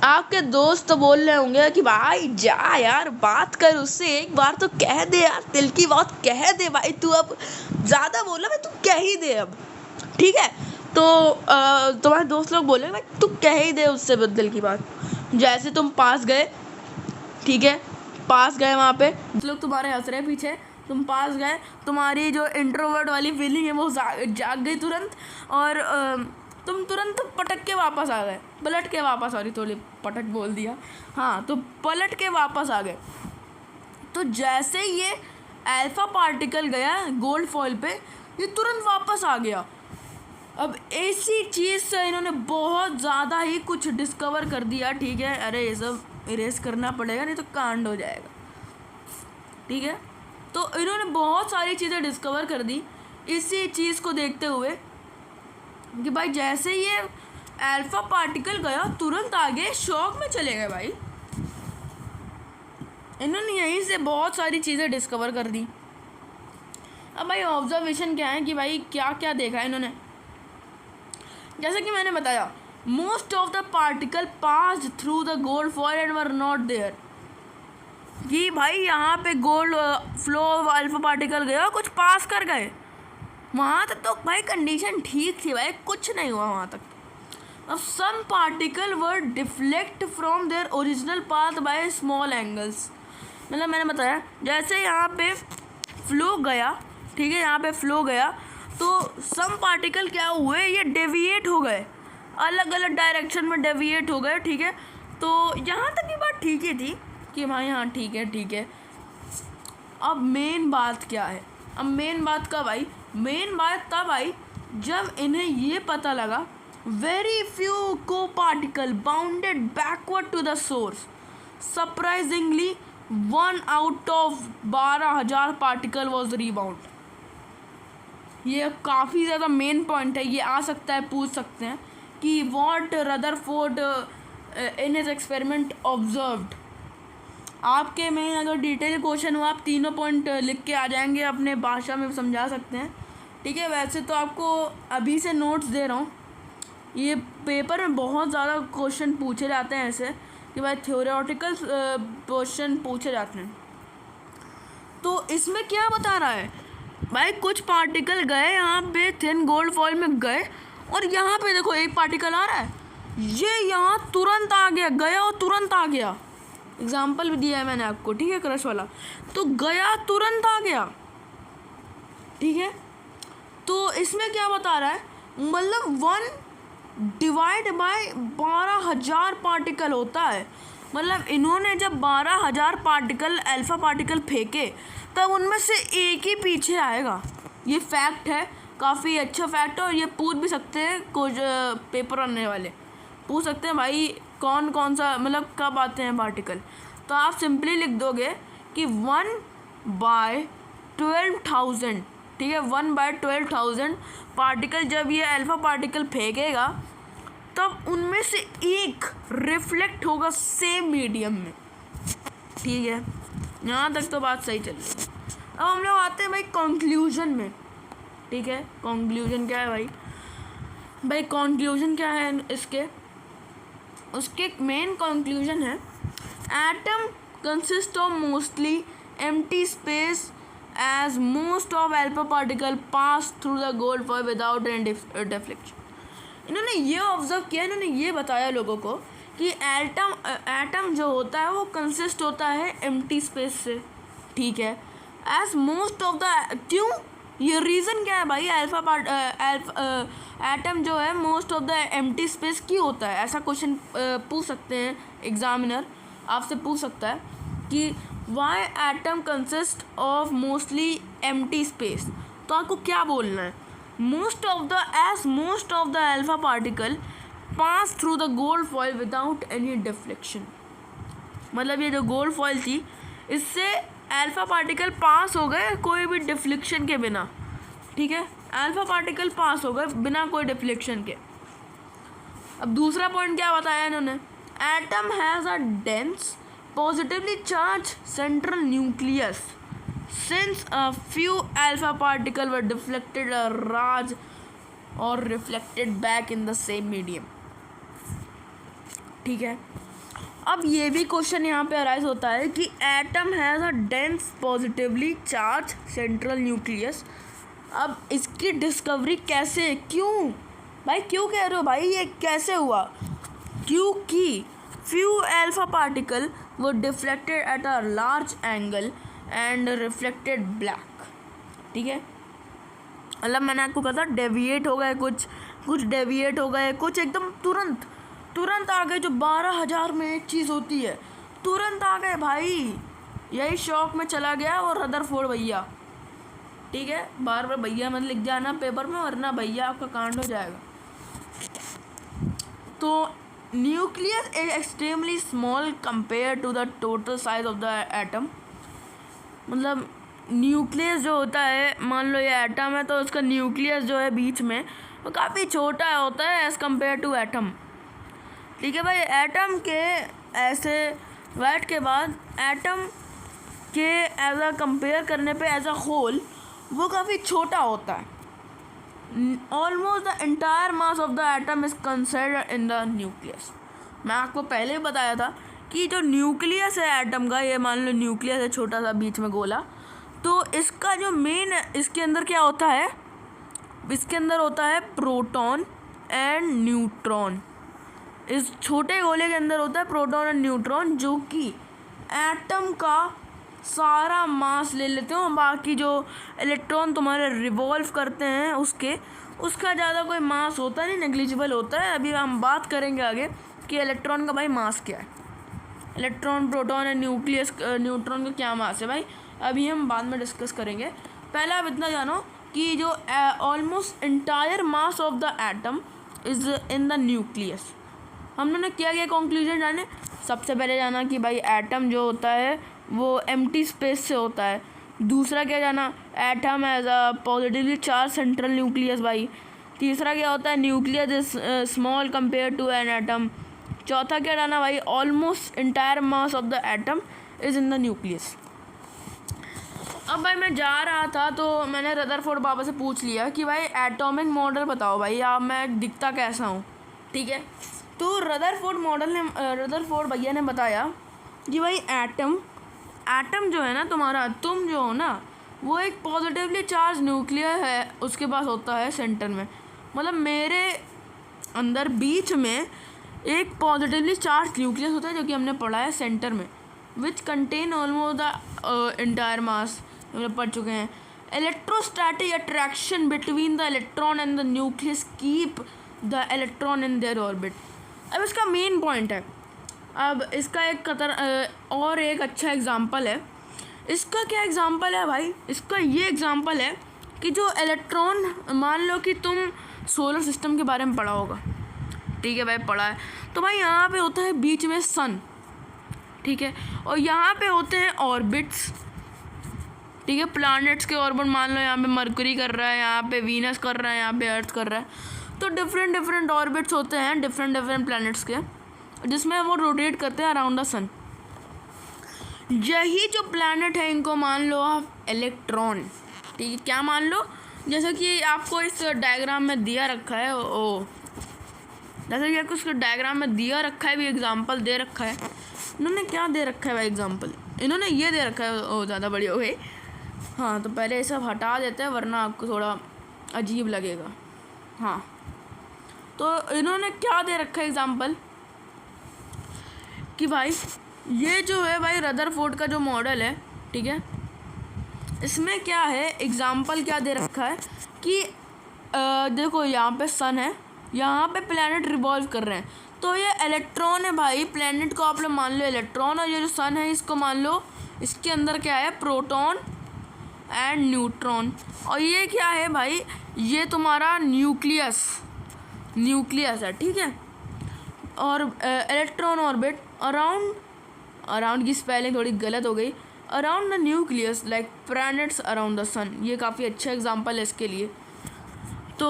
आपके दोस्त तो बोल रहे होंगे कि भाई जा यार बात कर उससे, एक बार तो कह दे यार, दिल की बात कह दे भाई, तू अब ज़्यादा बोला भाई, तू कह ही दे अब, ठीक है। तो तुम्हारे दोस्त लोग बोले भाई तू कह ही दे उससे दिल की बात। जैसे तुम पास गए, ठीक है, पास गए, वहाँ पे लोग तुम्हारे हंस रहे पीछे, तुम पास गए, तुम्हारी जो इंट्रोवर्ट वाली फीलिंग है वो जाग गई तुरंत, और तुम तुरंत पटक के वापस आ गए, पलट के वापस, सॉरी थोड़ी पटक बोल दिया, हाँ, तो पलट के वापस आ गए। तो जैसे ये अल्फा पार्टिकल गया गोल्ड फॉइल पे, ये तुरंत वापस आ गया। अब ऐसी चीज़ से इन्होंने बहुत ज़्यादा ही कुछ डिस्कवर कर दिया, ठीक है। अरे ये सब इरेज करना पड़ेगा, नहीं तो कांड हो जाएगा, ठीक है। तो इन्होंने बहुत सारी चीज़ें डिस्कवर कर दी इसी चीज़ को देखते हुए कि भाई जैसे ये अल्फा पार्टिकल गया तुरंत आगे शॉक में चले गए भाई। इन्होंने यहीं से बहुत सारी चीज़ें डिस्कवर कर दी। अब भाई ऑब्जर्वेशन क्या है कि भाई क्या क्या देखा है इन्होंने, जैसे कि मैंने बताया, most of the particle passed through the gold foil and were not there, कि भाई यहाँ पे गोल्ड फ्लो अल्फा पार्टिकल गया, कुछ पास कर गए, वहाँ तक तो भाई कंडीशन ठीक थी भाई, कुछ नहीं हुआ वहाँ तक। अब some particle were deflect from their original path by small angles, मतलब मैंने बताया जैसे यहाँ पे फ्लो गया, ठीक है, यहाँ पे फ्लो गया तो सम पार्टिकल क्या हुए, ये डेविएट हो गए, अलग अलग डायरेक्शन में डेविएट हो गए, ठीक है। तो यहाँ तक की बात ठीक ही थी कि भाई हाँ ठीक है। अब मेन बात क्या है, अब मेन बात कब आई, मेन बात तब आई जब इन्हें ये पता लगा वेरी फ्यू को particle bounded backward to the source, surprisingly 1 out of 12,000 particle was rebound. ये काफ़ी ज़्यादा मेन पॉइंट है, ये आ सकता है, पूछ सकते हैं कि what Rutherford in his experiment observed. आपके में अगर डिटेल क्वेश्चन हो, आप तीनों पॉइंट लिख के आ जाएंगे, अपने भाषा में समझा सकते हैं, ठीक है। वैसे तो आपको अभी से नोट्स दे रहा हूँ, ये पेपर में बहुत ज़्यादा क्वेश्चन पूछे जाते हैं ऐसे कि भाई थ्योरेटिकल क्वेश्चन पूछे जाते हैं। तो इसमें क्या बता रहा है भाई, कुछ पार्टिकल गए यहाँ पे थिन गोल्ड फॉइल में गए, और यहाँ पे देखो एक पार्टिकल आ रहा है, ये यहाँ तुरंत आ गया, गया और तुरंत आ गया। एग्जाम्पल भी दिया है मैंने आपको, ठीक है, क्रश वाला। तो गया तुरंत आ गया, ठीक है। तो इसमें क्या बता रहा है, मतलब 1 डिवाइड बाय 12,000 पार्टिकल होता है। मतलब इन्होंने जब 12,000 पार्टिकल, अल्फा पार्टिकल फेंके, तब उनमें से एक ही पीछे आएगा। ये फैक्ट है, काफ़ी अच्छा फैक्ट है। और ये पूछ भी सकते हैं कुछ पेपर आने वाले, पूछ सकते हैं भाई कौन कौन सा, मतलब कब आते हैं पार्टिकल। तो आप सिंपली लिख दोगे कि 1/12,000, ठीक है, 1/12,000 पार्टिकल जब ये अल्फा पार्टिकल फेंकेगा, तब उनमें से एक रिफ्लेक्ट होगा सेम मीडियम में, ठीक है। यहाँ तक तो बात सही चल रही है। अब हम लोग आते हैं भाई कंक्लूजन में, ठीक है। कंक्लूजन क्या है भाई कंक्लूजन क्या है उसके मेन कंक्लूजन है, atom consist of mostly empty space as most of alpha particle pass through the gold foil without any deflection। इन्होंने ये ऑब्जर्व किया, इन्होंने ये बताया लोगों को कि एटम जो होता है वो कंसिस्ट होता है एम्प्टी स्पेस से, ठीक है। एज मोस्ट ऑफ द, क्यों, ये रीज़न क्या है भाई, एटम जो है most of the empty space क्यों होता है? ऐसा क्वेश्चन पूछ सकते हैं, एग्जामिनर आपसे पूछ सकता है कि Y atom consist of mostly empty space. तो आपको क्या बोलना है, most of the alpha particle pass through the gold foil without any deflection. मतलब ये जो गोल्ड फॉइल थी, इससे अल्फा पार्टिकल पास हो गए कोई भी डिफ्लेक्शन के बिना, ठीक है। अल्फा पार्टिकल पास हो गए बिना कोई डिफ्लेक्शन के। अब दूसरा पॉइंट क्या बताया इन्होंने, atom has a dense positively charged central nucleus since a few alpha particles were deflected or reflected back in the same medium, ठीक है। अब ये भी क्वेश्चन यहाँ पे अराइज होता है कि atom has a dense positively charge central nucleus. अब इसकी डिस्कवरी कैसे, क्यों भाई, क्यों कह रहे हो भाई, ये कैसे हुआ? क्योंकि few alpha particle were deflected at a large angle and reflected black, ठीक है। मतलब मैंने आपको कहा था डेविएट हो गए, कुछ डेविएट हो गए, कुछ एकदम तुरंत आ गए। जो 12,000 में एक चीज़ होती है, तुरंत आ गए भाई। यही शौक में चला गया वो रदरफोर्ड भैया, ठीक है। बार बार भैया मत लिख जाना पेपर में, वरना भैया आपका कांड हो जाएगा। तो nucleus is extremely small compare to the total size of the atom. मतलब न्यूक्लियस जो होता है, मान लो ये एटम है तो उसका न्यूक्लियस जो है बीच में वो काफ़ी छोटा होता है एज़ कंपेयर टू एटम, ठीक है भाई। एटम के ऐसे वेट के बाद एटम के एज अ कंपेयर करने पे एज अ होल वो काफ़ी छोटा होता है। Almost the entire mass of the atom is considered in the nucleus. मैं आपको पहले ही बताया था कि जो न्यूक्लियस है एटम का, ये मान लो न्यूक्लियस है छोटा सा बीच में गोला, तो इसका जो मेन, इसके अंदर क्या होता है, इसके अंदर होता है प्रोटॉन एंड न्यूट्रॉन। इस छोटे गोले के अंदर होता है प्रोटॉन एंड न्यूट्रॉन, जो कि एटम का सारा मास ले लेते हो। बाकी जो इलेक्ट्रॉन तुम्हारे रिवॉल्व करते हैं उसका ज़्यादा कोई मास होता नहीं, नेग्लिजिबल होता है। अभी हम बात करेंगे आगे कि इलेक्ट्रॉन का भाई मास क्या है, इलेक्ट्रॉन, प्रोटॉन एंड न्यूट्रॉन का क्या मास है भाई, अभी हम बाद में डिस्कस करेंगे। पहले आप इतना जानो कि जो almost entire mass of the atom is in the nucleus. हमने क्या किया कंक्लूजन जाने, सबसे पहले जाना कि भाई एटम जो होता है वो एम्प्टी स्पेस से होता है। दूसरा क्या जाना, atom as a positively charge central nucleus भाई। तीसरा क्या होता है, nucleus is small compare to an atom. चौथा क्या जाना भाई, almost entire mass of the atom is in the nucleus. अब भाई मैं जा रहा था तो मैंने रदरफोर्ड बाबा से पूछ लिया कि भाई एटॉमिक मॉडल बताओ भाई, आप मैं दिखता कैसा हूँ, ठीक है। तो रदरफोर्ड भैया ने बताया कि भाई एटम जो है ना तुम्हारा, तुम जो हो ना, वो एक पॉजिटिवली चार्ज न्यूक्लियर है, उसके पास होता है सेंटर में। मतलब मेरे अंदर बीच में एक पॉजिटिवली चार्ज न्यूक्लियस होता है जो कि हमने पढ़ा है सेंटर में, which contain almost the entire mass, हम लोग पढ़ चुके हैं। Electrostatic attraction between the electron and the nucleus keep the electron in their orbit. अब इसका मेन पॉइंट है, अब इसका एक और एक अच्छा एग्जांपल है। इसका क्या एग्जांपल है भाई? इसका ये एग्जांपल है कि जो इलेक्ट्रॉन, मान लो कि तुम सोलर सिस्टम के बारे में पढ़ा होगा, ठीक है भाई, पढ़ा है। तो भाई यहाँ पे होता है बीच में सन, ठीक है, और यहाँ पे होते हैं ऑर्बिट्स, ठीक है, प्लैनेट्स के ऑर्बिट। मान लो यहाँ पे मरकरी कर रहा है, यहाँ पे वीनस कर रहा है, यहाँ पे अर्थ कर रहा है। तो डिफरेंट ऑर्बिट्स होते हैं डिफरेंट प्लैनेट्स के, जिसमें वो रोटेट करते हैं अराउंड द सन। यही जो प्लैनेट है इनको मान लो आप इलेक्ट्रॉन, ठीक है, क्या मान लो, जैसे कि आपको इस डायग्राम में दिया रखा है, जैसे कि आपको इसको डायग्राम में दिया रखा है, भी एग्जांपल दे रखा है। इन्होंने क्या दे रखा है भाई एग्जांपल? इन्होंने ये दे रखा है, ज़्यादा बढ़िया हो गई। हाँ, तो पहले ये सब हटा देते हैं वरना आपको थोड़ा अजीब लगेगा। हाँ, तो इन्होंने क्या दे रखा है एग्जांपल कि भाई ये जो है भाई रदरफोर्ड का जो मॉडल है, ठीक है, इसमें क्या है एग्जांपल क्या दे रखा है कि देखो यहाँ पे सन है, यहाँ पे प्लैनेट रिवॉल्व कर रहे हैं, तो ये इलेक्ट्रॉन है भाई, प्लैनेट को आप लोग मान लो इलेक्ट्रॉन, और ये जो सन है इसको मान लो इसके अंदर क्या है, प्रोटॉन एंड न्यूट्रॉन। और ये क्या है भाई, ये तुम्हारा न्यूक्लियस है, ठीक है। और इलेक्ट्रॉन ऑर्बिट अराउंड की स्पेलिंग थोड़ी गलत हो गई, around the nucleus like planets around the sun. ये काफ़ी अच्छा एग्जांपल है इसके लिए। तो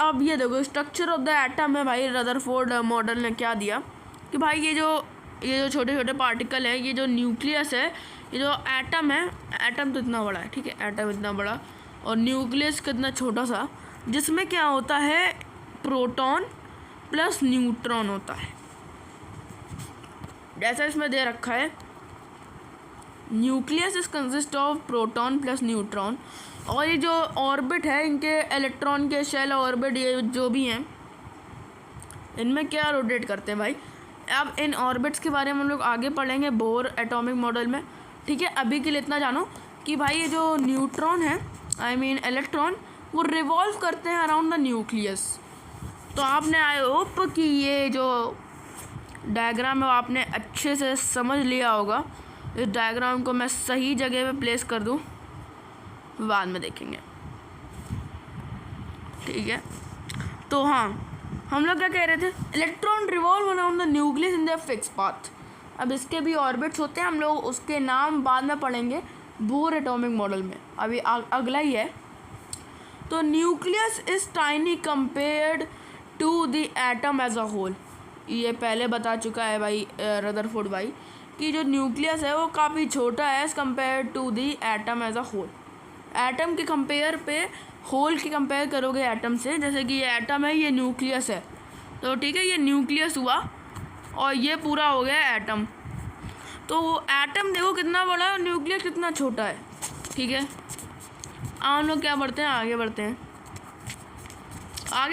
अब ये देखो स्ट्रक्चर ऑफ द एटम है भाई, रदरफोर्ड मॉडल ने क्या दिया कि भाई ये जो छोटे छोटे पार्टिकल है, ये जो न्यूक्लियस है, ये जो एटम है, एटम तो इतना बड़ा है, ठीक है, एटम इतना बड़ा, और न्यूक्लियस कितना छोटा सा, जिसमें क्या होता है, प्रोटॉन प्लस न्यूट्रॉन होता है। जैसा इसमें दे रखा है, nucleus is consist of proton plus neutron. और ये जो ऑर्बिट है, इनके इलेक्ट्रॉन के शेल ऑर्बिट ये जो भी हैं, इनमें क्या रोटेट करते हैं भाई। अब इन ऑर्बिट्स के बारे में हम लोग आगे पढ़ेंगे बोर एटॉमिक मॉडल में, ठीक है। अभी के लिए इतना जानो कि भाई ये जो न्यूट्रॉन है, आई मीन इलेक्ट्रॉन, वो रिवॉल्व करते हैं अराउंड द न्यूक्लियस। तो आपने आई होप कि ये जो डायग्राम है वो आपने अच्छे से समझ लिया होगा। इस डायग्राम को मैं सही जगह पे प्लेस कर दूँ, बाद में देखेंगे, ठीक है। तो हाँ, हम लोग क्या कह रहे थे, electron revolve around the nucleus in the fix path. अब इसके भी ऑर्बिट्स होते हैं, हम लोग उसके नाम बाद में पढ़ेंगे बोर एटॉमिक मॉडल में, अभी अगला ही है। तो nucleus is tiny compared to the atom as a whole. ये पहले बता चुका है भाई रदरफोर्ड भाई कि जो न्यूक्लियस है वो काफ़ी छोटा है as compare to the atom as a whole. Atom के कंपेयर पे होल की कंपेयर करोगे एटम से, जैसे कि ये एटम है, ये न्यूक्लियस है, तो ठीक है, ये न्यूक्लियस हुआ और ये पूरा हो गया एटम। तो एटम देखो कितना बड़ा है और न्यूक्लियस कितना छोटा है, ठीक है। हम लोग क्या बढ़ते हैं, आगे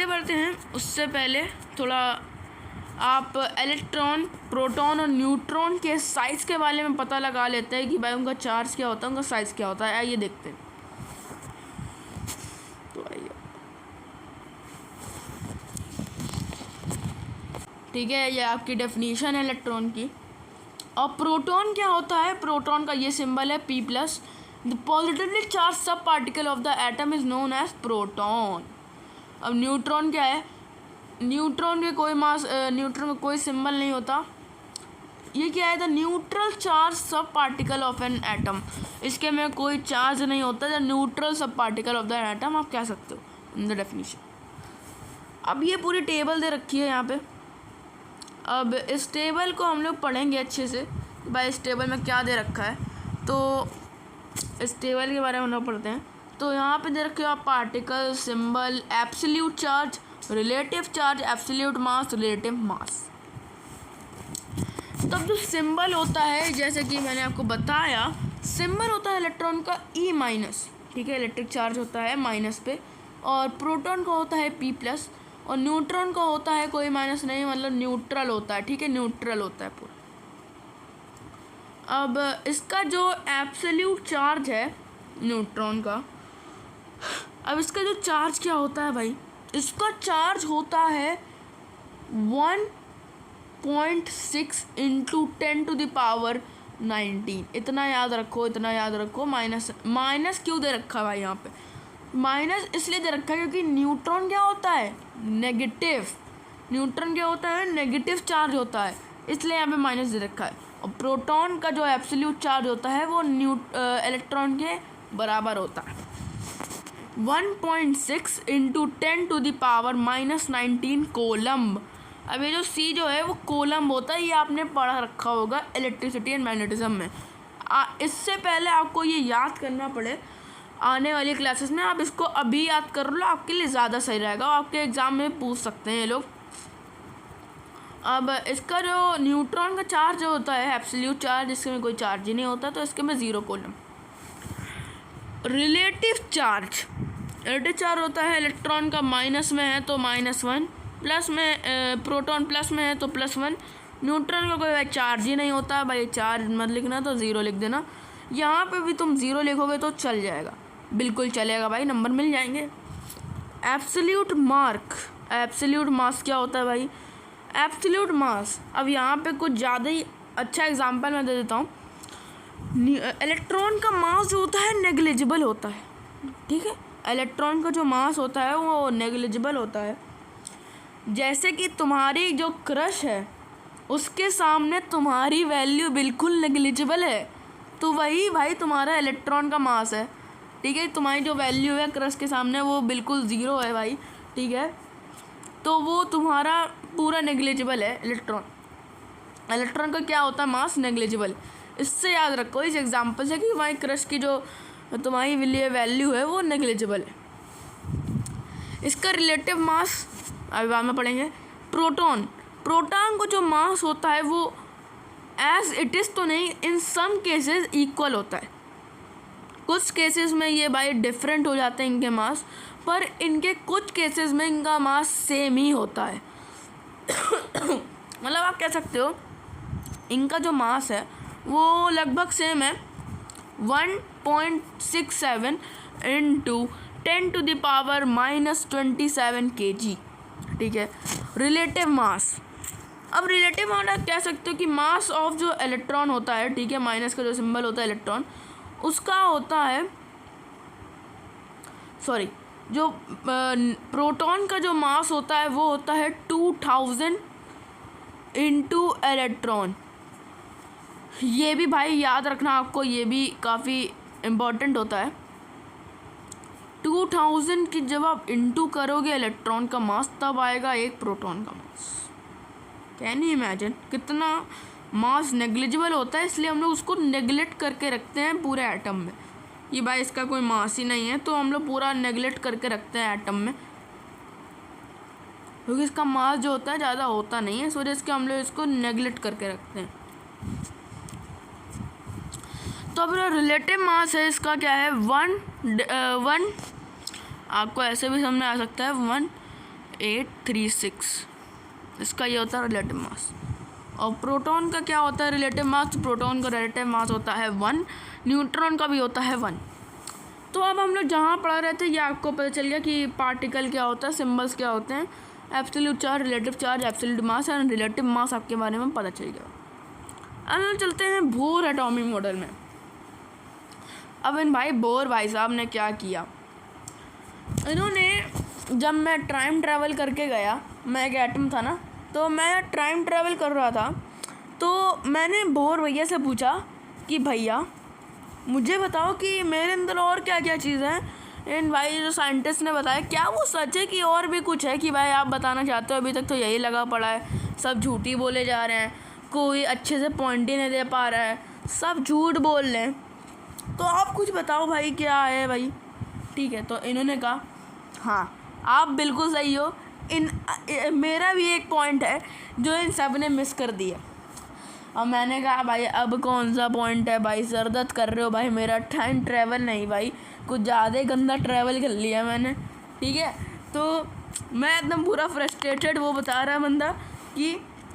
बढ़ते हैं। उससे पहले थोड़ा आप इलेक्ट्रॉन, प्रोटॉन और न्यूट्रॉन के साइज़ के बारे में पता लगा लेते हैं कि भाई उनका चार्ज क्या होता है, उनका साइज़ क्या होता है। आइए देखते हैं। तो आइए, ठीक है, ये आपकी डेफिनेशन है इलेक्ट्रॉन की। और प्रोटॉन क्या होता है, प्रोटॉन का ये सिंबल है P+। The positively charge sub particle of the atom is known as proton. अब न्यूट्रॉन क्या है, न्यूट्रॉन के कोई मास, न्यूट्रॉन का कोई सिंबल नहीं होता। ये क्या है, the neutral charge sub particle of an atom. इसके में कोई चार्ज नहीं होता, द न्यूट्रल सब पार्टिकल ऑफ द एटम आप कह सकते हो इन द डेफिनेशन। अब ये पूरी टेबल दे रखी है यहाँ पे। अब इस टेबल को हम लोग पढ़ेंगे अच्छे से, भाई इस टेबल में क्या दे रखा है। तो इस टेबल के बारे में हम लोग पढ़ते हैं। तो यहाँ पे दे रखे हो आप particle, symbol, absolute charge, relative charge, absolute मास, रिलेटिव मास। तब जो सिंबल होता है, जैसे कि मैंने आपको बताया, सिंबल होता है इलेक्ट्रॉन का E-, ठीक है, इलेक्ट्रिक चार्ज होता है माइनस पे। और प्रोटॉन का होता है P+। और न्यूट्रॉन का होता है कोई माइनस नहीं, मतलब न्यूट्रल होता है, ठीक है, न्यूट्रल होता है पूरा। अब इसका जो एब्सोल्यूट चार्ज है न्यूट्रॉन का, अब इसका जो चार्ज क्या होता है भाई, इसका चार्ज होता है 1.6 इंटू 10⁻19। इतना याद रखो, इतना याद रखो। माइनस क्यों दे रखा है भाई यहाँ पे? माइनस इसलिए दे रखा है क्योंकि न्यूट्रॉन क्या होता है, नेगेटिव। न्यूट्रॉन क्या होता है, नेगेटिव चार्ज होता है, इसलिए यहाँ पे माइनस दे रखा है। और प्रोटॉन का जो एब्सोल्यूट चार्ज होता है वो इलेक्ट्रॉन के बराबर होता है, 1.6 इंटू 10⁻⁻19 कोलम्ब। अब ये जो सी जो है वो कोलम्ब होता है, ये आपने पढ़ा रखा होगा इलेक्ट्रिसिटी एंड मैग्नेटिज्म में। इससे पहले आपको ये याद करना पड़े आने वाली क्लासेस में, आप इसको अभी याद कर लो, आपके लिए ज़्यादा सही रहेगा, आपके एग्ज़ाम में पूछ सकते हैं ये लोग। अब इसका जो न्यूट्रॉन का चार्ज जो होता है एब्सोल्यूट चार्ज, इसमें कोई चार्ज ही नहीं होता, तो इसके में 0 कोलम्ब। रिलेटिव चार्ज होता है इलेक्ट्रॉन का माइनस में है तो -1, प्लस में प्रोटॉन प्लस में है तो +1। न्यूट्रॉन का कोई चार्ज ही नहीं होता है भाई, चार्ज मत लिखना तो 0 लिख देना। यहाँ पे भी तुम 0 लिखोगे तो चल जाएगा, बिल्कुल चलेगा भाई, नंबर मिल जाएंगे। एब्सोल्यूट मास क्या होता है भाई, एब्सोल्यूट मास। अब यहाँ पे कुछ ज़्यादा ही अच्छा एग्जांपल मैं दे देता हूँ। इलेक्ट्रॉन का मास जो होता है नेग्लिजिबल होता है, ठीक है, इलेक्ट्रॉन का जो मास होता है वो नेग्लिजिबल होता है। जैसे कि तुम्हारी जो क्रश है उसके सामने तुम्हारी वैल्यू बिल्कुल नेग्लिजिबल है, तो वही भाई तुम्हारा इलेक्ट्रॉन का मास है, ठीक है। तुम्हारी जो वैल्यू है क्रश के सामने वो बिल्कुल 0 है भाई, ठीक है, तो वो तुम्हारा पूरा नेग्लिजिबल है। इलेक्ट्रॉन का क्या होता है मास, नेग्लिजिबल। इससे याद रखो इस एग्जांपल से कि तुम्हारी क्रश की जो तुम्हारी वैल्यू है वो नेग्लिजिबल है। इसका रिलेटिव मास अभी बाद में पढ़ेंगे। प्रोटॉन को जो मास होता है वो एज इट इज़ तो नहीं, इन सम केसेस इक्वल होता है। कुछ केसेस में ये भाई डिफरेंट हो जाते हैं इनके मास, पर इनके कुछ केसेस में इनका मास सेम ही होता है। मतलब आप कह सकते हो इनका जो मास है वो लगभग सेम है, 1.67 इंटू 10⁻⁻27 kg, ठीक है। रिलेटिव मास, अब रिलेटिव मास आप कह सकते हो कि मास ऑफ जो इलेक्ट्रॉन होता है, ठीक है, माइनस का जो सिंबल होता है इलेक्ट्रॉन, उसका होता है जो प्रोटॉन का जो मास होता है वो होता है 2000 इंटू इलेक्ट्रॉन। ये भी भाई याद रखना आपको, ये भी काफ़ी इम्पोर्टेंट होता है। 2000 की जब आप इंटू करोगे इलेक्ट्रॉन का मास, तब आएगा एक प्रोटॉन का मास। कैन यू इमेजिन कितना मास नेग्लिजिबल होता है, इसलिए हम लोग उसको नेग्लेक्ट करके रखते हैं पूरे एटम में। ये भाई इसका कोई मास ही नहीं है तो हम लोग पूरा नेग्लेक्ट करके रखते हैं एटम में, क्योंकि इसका मास जो होता है ज़्यादा होता नहीं है, इस वजह से हम लोग इसको नेग्लेक्ट करके रखते हैं। तो अब रिलेटिव मास है इसका क्या है, 1 आपको ऐसे भी समझ में आ सकता है, 1836 इसका ये होता है रिलेटिव मास। और प्रोटॉन का क्या होता है रिलेटिव मास, तो प्रोटॉन का रिलेटिव मास होता है 1, न्यूट्रॉन का भी होता है 1। तो अब हम लोग जहाँ पढ़ा रहे थे ये आपको पता चल गया कि पार्टिकल क्या होता है, सिंबल्स क्या होते हैं, absolute charge, relative charge, absolute mass and relative mass आपके बारे में पता चल गया। अब चलते हैं बोर एटॉमिक मॉडल में। अब बोर भाई साहब ने क्या किया, इन्होंने, जब मैं टाइम ट्रैवल करके गया, मैं एक एटम था ना, तो मैं टाइम ट्रैवल कर रहा था, तो मैंने बोर भैया से पूछा कि भैया मुझे बताओ कि मेरे अंदर और क्या क्या चीज़ें हैं। एंड भाई जो साइंटिस्ट ने बताया, क्या वो सच है कि और भी कुछ है कि भाई आप बताना चाहते हो, अभी तक तो यही लगा पड़ा है, सब झूठी बोले जा रहे हैं, कोई अच्छे से पॉइंट ही नहीं दे पा रहा है, सब झूठ बोल रहे हैं, तो आप कुछ बताओ भाई क्या है भाई, ठीक है। तो इन्होंने कहा हाँ आप बिल्कुल सही हो, मेरा भी एक पॉइंट है जो इन सब ने मिस कर दिया। अब मैंने कहा भाई अब कौन सा पॉइंट है भाई, सरदर्द कर रहे हो भाई, मेरा टाइम ट्रैवल नहीं भाई, कुछ ज़्यादा गंदा ट्रैवल कर लिया मैंने, ठीक है। तो मैं एकदम पूरा फ्रस्ट्रेटेड, वो बता रहा है बंदा कि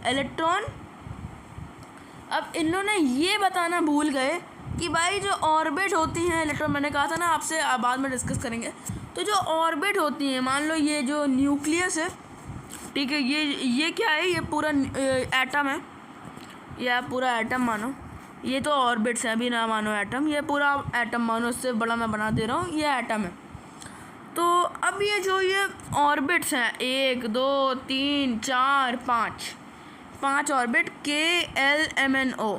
इलेक्ट्रॉन, अब इन्होंने ये बताना भूल गए कि भाई जो ऑर्बिट होती हैं इलेक्ट्रॉन, मैंने कहा था ना आपसे, बाद में डिस्कस करेंगे। तो जो ऑर्बिट होती हैं, मान लो ये जो न्यूक्लियस है, ठीक है, ये क्या है, ये पूरा एटम है, ये आप पूरा एटम मानो, ये तो ऑर्बिट्स है, अभी ना मानो एटम, ये पूरा एटम मानो, इससे बड़ा मैं बना दे रहा हूँ, ये एटम है। तो अब ये जो ये ऑर्बिट्स हैं 1 2 3 4 5 ऑर्बिट KLMNO,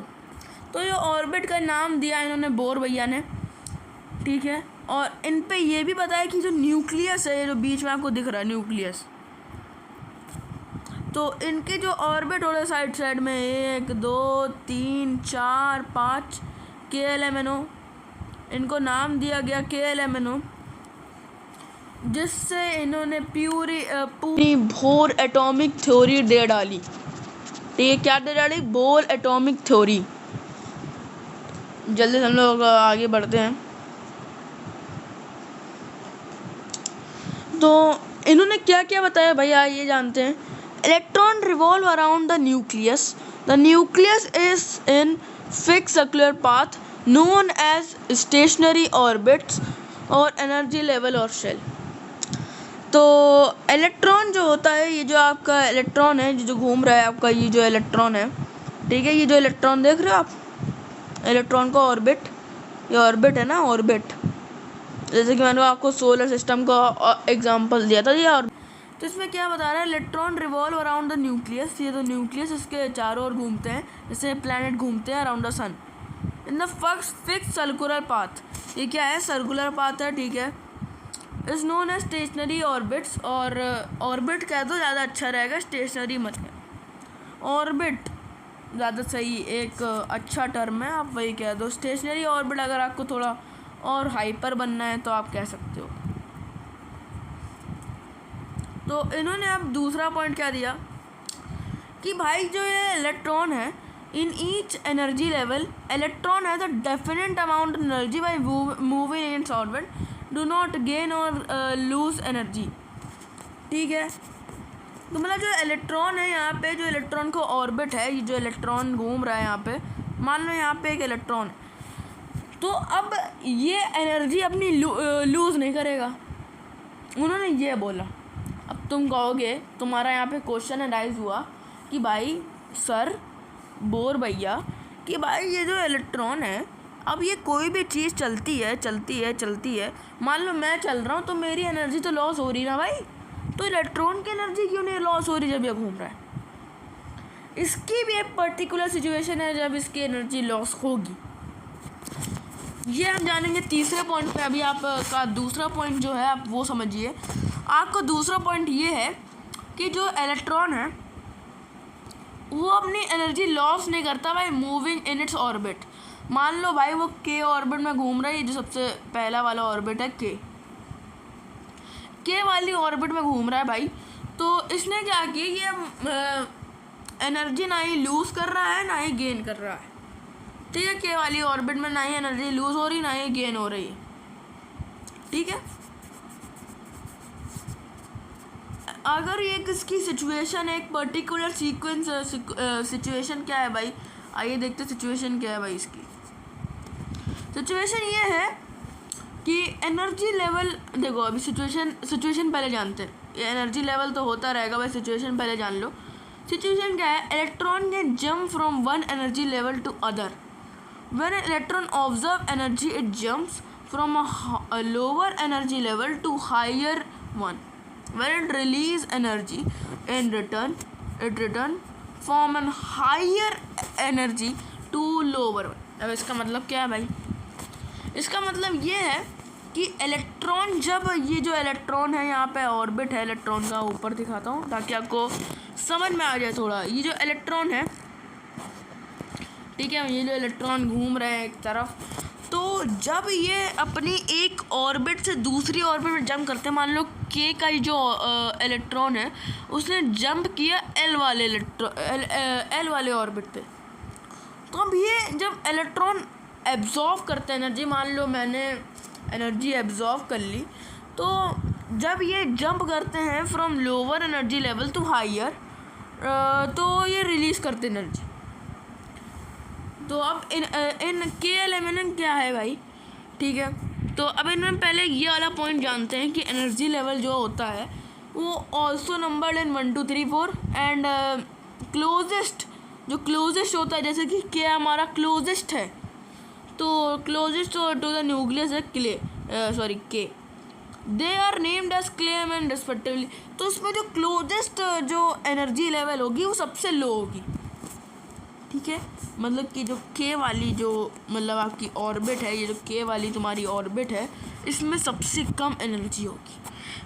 तो ये ऑर्बिट का नाम दिया इन्होंने बोर भैया ने, ठीक है। और इन पे ये भी बताया कि जो न्यूक्लियस है, ये जो बीच में आपको दिख रहा है न्यूक्लियस, तो इनके जो ऑर्बिट हो रहे साइड में 1 2 3 4 5 KLMNO, इनको नाम दिया गया KLMNO, जिससे इन्होंने पूरी बोर एटॉमिक थ्योरी दे डाली। ठीक है, क्या दे डाली? Bore atomic theory. जल्दी से हम लोग आगे बढ़ते हैं। तो इन्होंने क्या क्या बताया भैया, ये जानते हैं। Electron revolve around the nucleus is in fix circular path known as stationary orbits और एनर्जी लेवल और शेल। तो इलेक्ट्रॉन जो होता है, ये जो आपका इलेक्ट्रॉन है, जो घूम रहा है आपका, ये जो इलेक्ट्रॉन है, ठीक है, ये जो इलेक्ट्रॉन देख रहे हो आप, इलेक्ट्रॉन का ऑर्बिट, ये ऑर्बिट है ना, ऑर्बिट, जैसे कि मैंने आपको सोलर सिस्टम का एग्जांपल दिया था, ये ऑर्बिट। तो इसमें क्या बता रहा है, electron revolve around the nucleus, ये तो न्यूक्लियस इसके चारों ओर घूमते हैं, जैसे प्लैनेट घूमते हैं around the sun, in the fix circular path. ये क्या है? सर्कुलर पाथ है, ठीक है। Is known as stationary orbits, और ऑर्बिट कह दो ज़्यादा अच्छा रहेगा, स्टेशनरी मत कह, ऑर्बिट ज़्यादा सही, एक अच्छा टर्म है, आप वही कह दो। स्टेशनरी ऑर्बिट अगर आपको थोड़ा और हाइपर बनना है तो आप कह सकते हो। तो इन्होंने अब दूसरा पॉइंट क्या दिया कि भाई जो ये इलेक्ट्रॉन है, in each energy level electron has a definite amount of energy by moving in its orbit, do not gain और लूज एनर्जी। ठीक है, तो मतलब जो इलेक्ट्रॉन है यहाँ पे, जो इलेक्ट्रॉन का ऑर्बिट है, ये जो इलेक्ट्रॉन घूम रहा है यहाँ पे, मान लो यहाँ पे एक इलेक्ट्रॉन है, तो अब ये एनर्जी अपनी लूज़ नहीं करेगा, उन्होंने ये बोला। अब तुम कहोगे, तुम्हारा यहाँ पे क्वेश्चन अराइज हुआ कि भाई सर, बोर भैया, कि भाई ये जो इलेक्ट्रॉन है, अब ये कोई भी चीज़ चलती है, मान लो मैं चल रहा हूँ तो मेरी एनर्जी तो लॉस हो रही ना भाई, तो इलेक्ट्रॉन की एनर्जी क्यों नहीं लॉस हो रही जब ये घूम रहा है? इसकी भी एक पर्टिकुलर सिचुएशन है जब इसकी एनर्जी लॉस होगी, ये हम जानेंगे तीसरे पॉइंट पे। अभी आपका दूसरा पॉइंट जो है आप वो समझिए। आपका दूसरा पॉइंट ये है कि जो इलेक्ट्रॉन है वो अपनी एनर्जी लॉस नहीं करता भाई मूविंग इन इट्स ऑर्बिट। मान लो भाई वो के ऑर्बिट में घूम रहा है, ये जो सबसे पहला वाला ऑर्बिट है के वाली ऑर्बिट में घूम रहा है भाई, तो इसने क्या किया, ये एनर्जी ना ही लूज़ कर रहा है ना ही गेन कर रहा है। ठीक है, के वाली ऑर्बिट में ना ही एनर्जी लूज़ हो रही ना ही गेन हो रही है। ठीक है, अगर ये किसकी सिचुएशन है, एक पर्टिकुलर सीक्वेंस सिचुएशन क्या है भाई, आइए देखते सिचुएशन क्या है भाई। इसकी सिचुएशन ये है कि एनर्जी लेवल, देखो अभी सिचुएशन पहले जानते हैं, ये एनर्जी लेवल तो होता रहेगा भाई, सिचुएशन पहले जान लो। सिचुएशन क्या है, electron can jump from one energy level to other. When electron observe energy it jumps from a lower energy level to higher one. When it release energy in return, it return from an higher energy to lower one. अब इसका मतलब क्या है भाई? इसका मतलब ये है कि इलेक्ट्रॉन, जब ये जो इलेक्ट्रॉन है यहाँ पे ऑर्बिट है इलेक्ट्रॉन का, ऊपर दिखाता हूँ ताकि आपको समझ में आ जाए थोड़ा। ये जो इलेक्ट्रॉन है, ठीक है, ये जो इलेक्ट्रॉन घूम रहे हैं एक तरफ, तो जब ये अपनी एक ऑर्बिट से दूसरी ऑर्बिट में जंप करते हैं, मान लो के का जो इलेक्ट्रॉन है उसने जंप किया एल वाले ऑर्बिट पे, तो अब ये जब इलेक्ट्रॉन एब्जॉर्व करते हैं एनर्जी, मान लो मैंने एनर्जी एब्जॉर्व कर ली, तो जब ये जंप करते हैं from lower energy level to higher, तो ये रिलीज़ करते एनर्जी। तो अब इन KLMNN क्या है भाई, ठीक है। तो अब इनमें पहले ये वाला पॉइंट जानते हैं कि एनर्जी लेवल जो होता है वो also numbered in 1 2 3 4 and closest, जो क्लोजेस्ट होता है, जैसे कि K हमारा क्लोजेस्ट है, तो क्लोजेस्ट टू द न्यूक्लियस है K, they are named as KLMN respectively. तो उसमें जो क्लोजेस्ट जो एनर्जी लेवल होगी वो सबसे लो होगी, ठीक है। मतलब कि जो K वाली जो मतलब आपकी ऑर्बिट है, ये जो K वाली तुम्हारी ऑर्बिट है, इसमें सबसे कम एनर्जी होगी,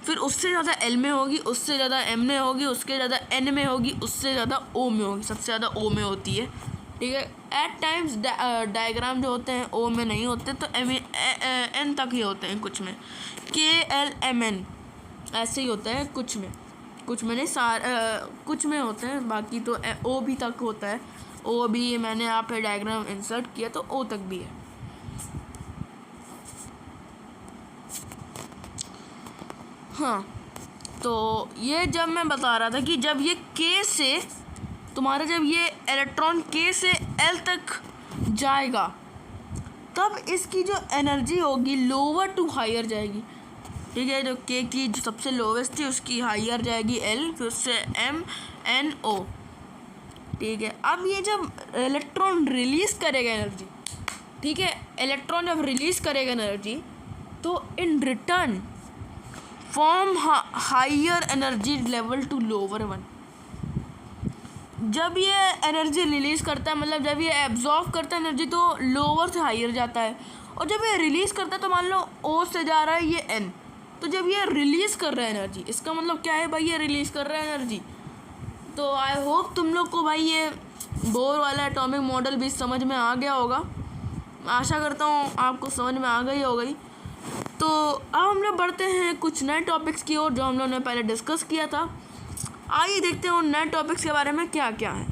फिर उससे ज़्यादा L में होगी, उससे ज़्यादा M में होगी, उसके ज़्यादा N में होगी, उससे ज़्यादा O में होगी, सबसे ज़्यादा O में होती है, ठीक है। एट टाइम्स डायग्राम जो होते हैं O में नहीं होते, तो N तक ही होते हैं कुछ में, KLMN ऐसे ही होता है कुछ में नहीं, कुछ में होते हैं, बाकी तो O भी तक होता है। O भी मैंने यहाँ पे डायग्राम इंसर्ट किया तो O तक भी है। हाँ, तो ये जब मैं बता रहा था कि जब ये K से तुम्हारा, जब ये इलेक्ट्रॉन K से L तक जाएगा, तब इसकी जो एनर्जी होगी लोअर टू हायर जाएगी, ठीक है। जो K की जो सबसे लोवेस्ट थी उसकी हायर जाएगी L, फिर उससे M N O, ठीक है। अब ये जब इलेक्ट्रॉन रिलीज़ करेगा एनर्जी, ठीक है, इलेक्ट्रॉन जब रिलीज़ करेगा एनर्जी, तो in return from higher energy level to lower one. जब ये एनर्जी रिलीज़ करता है, मतलब जब ये एब्जॉर्व करता है एनर्जी, तो लोअर से हायर जाता है, और जब ये रिलीज़ करता है तो मान लो O से जा रहा है ये N, तो जब ये रिलीज़ कर रहा है एनर्जी, इसका मतलब क्या है भाई, ये रिलीज़ कर रहा है एनर्जी। तो आई होप तुम लोग को भाई ये बोर वाला एटॉमिक मॉडल भी समझ में आ गया होगा, आशा करता हूँ आपको समझ में आ गई होगी। तो अब हम लोग बढ़ते हैं कुछ नए टॉपिक्स की ओर, जो हम लोगों ने पहले डिस्कस किया था। आइए देखते हैं उन नए टॉपिक्स के बारे में क्या क्या है।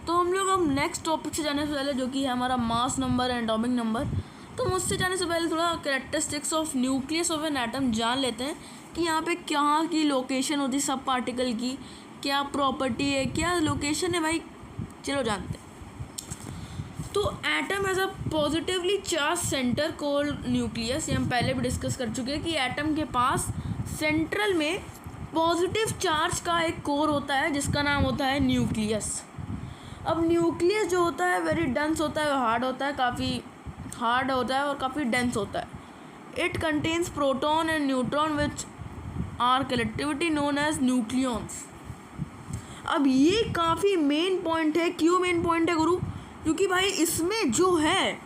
तो हम लोग अब नेक्स्ट टॉपिक से जाने से पहले, जो कि है हमारा mass number and atomic number, तो मुझसे जाने से पहले थोड़ा characteristics of nucleus of an atom जान लेते हैं कि यहाँ पे कहाँ की लोकेशन होती है सब पार्टिकल की, क्या प्रॉपर्टी है, क्या लोकेशन है भाई, चलो जानते हैं। तो atom as a positively charge center called nucleus, ये हम पहले भी डिस्कस कर चुके हैं कि एटम के पास सेंट्रल में पॉजिटिव चार्ज का एक कोर होता है जिसका नाम होता है न्यूक्लियस। अब न्यूक्लियस जो होता है वेरी डेंस होता है, हार्ड होता है, काफ़ी हार्ड होता है और काफ़ी डेंस होता है। It contains proton and neutron which are collectivity known as nucleons. अब ये काफ़ी मेन पॉइंट है। क्यों मेन पॉइंट है गुरु? क्योंकि भाई इसमें जो है,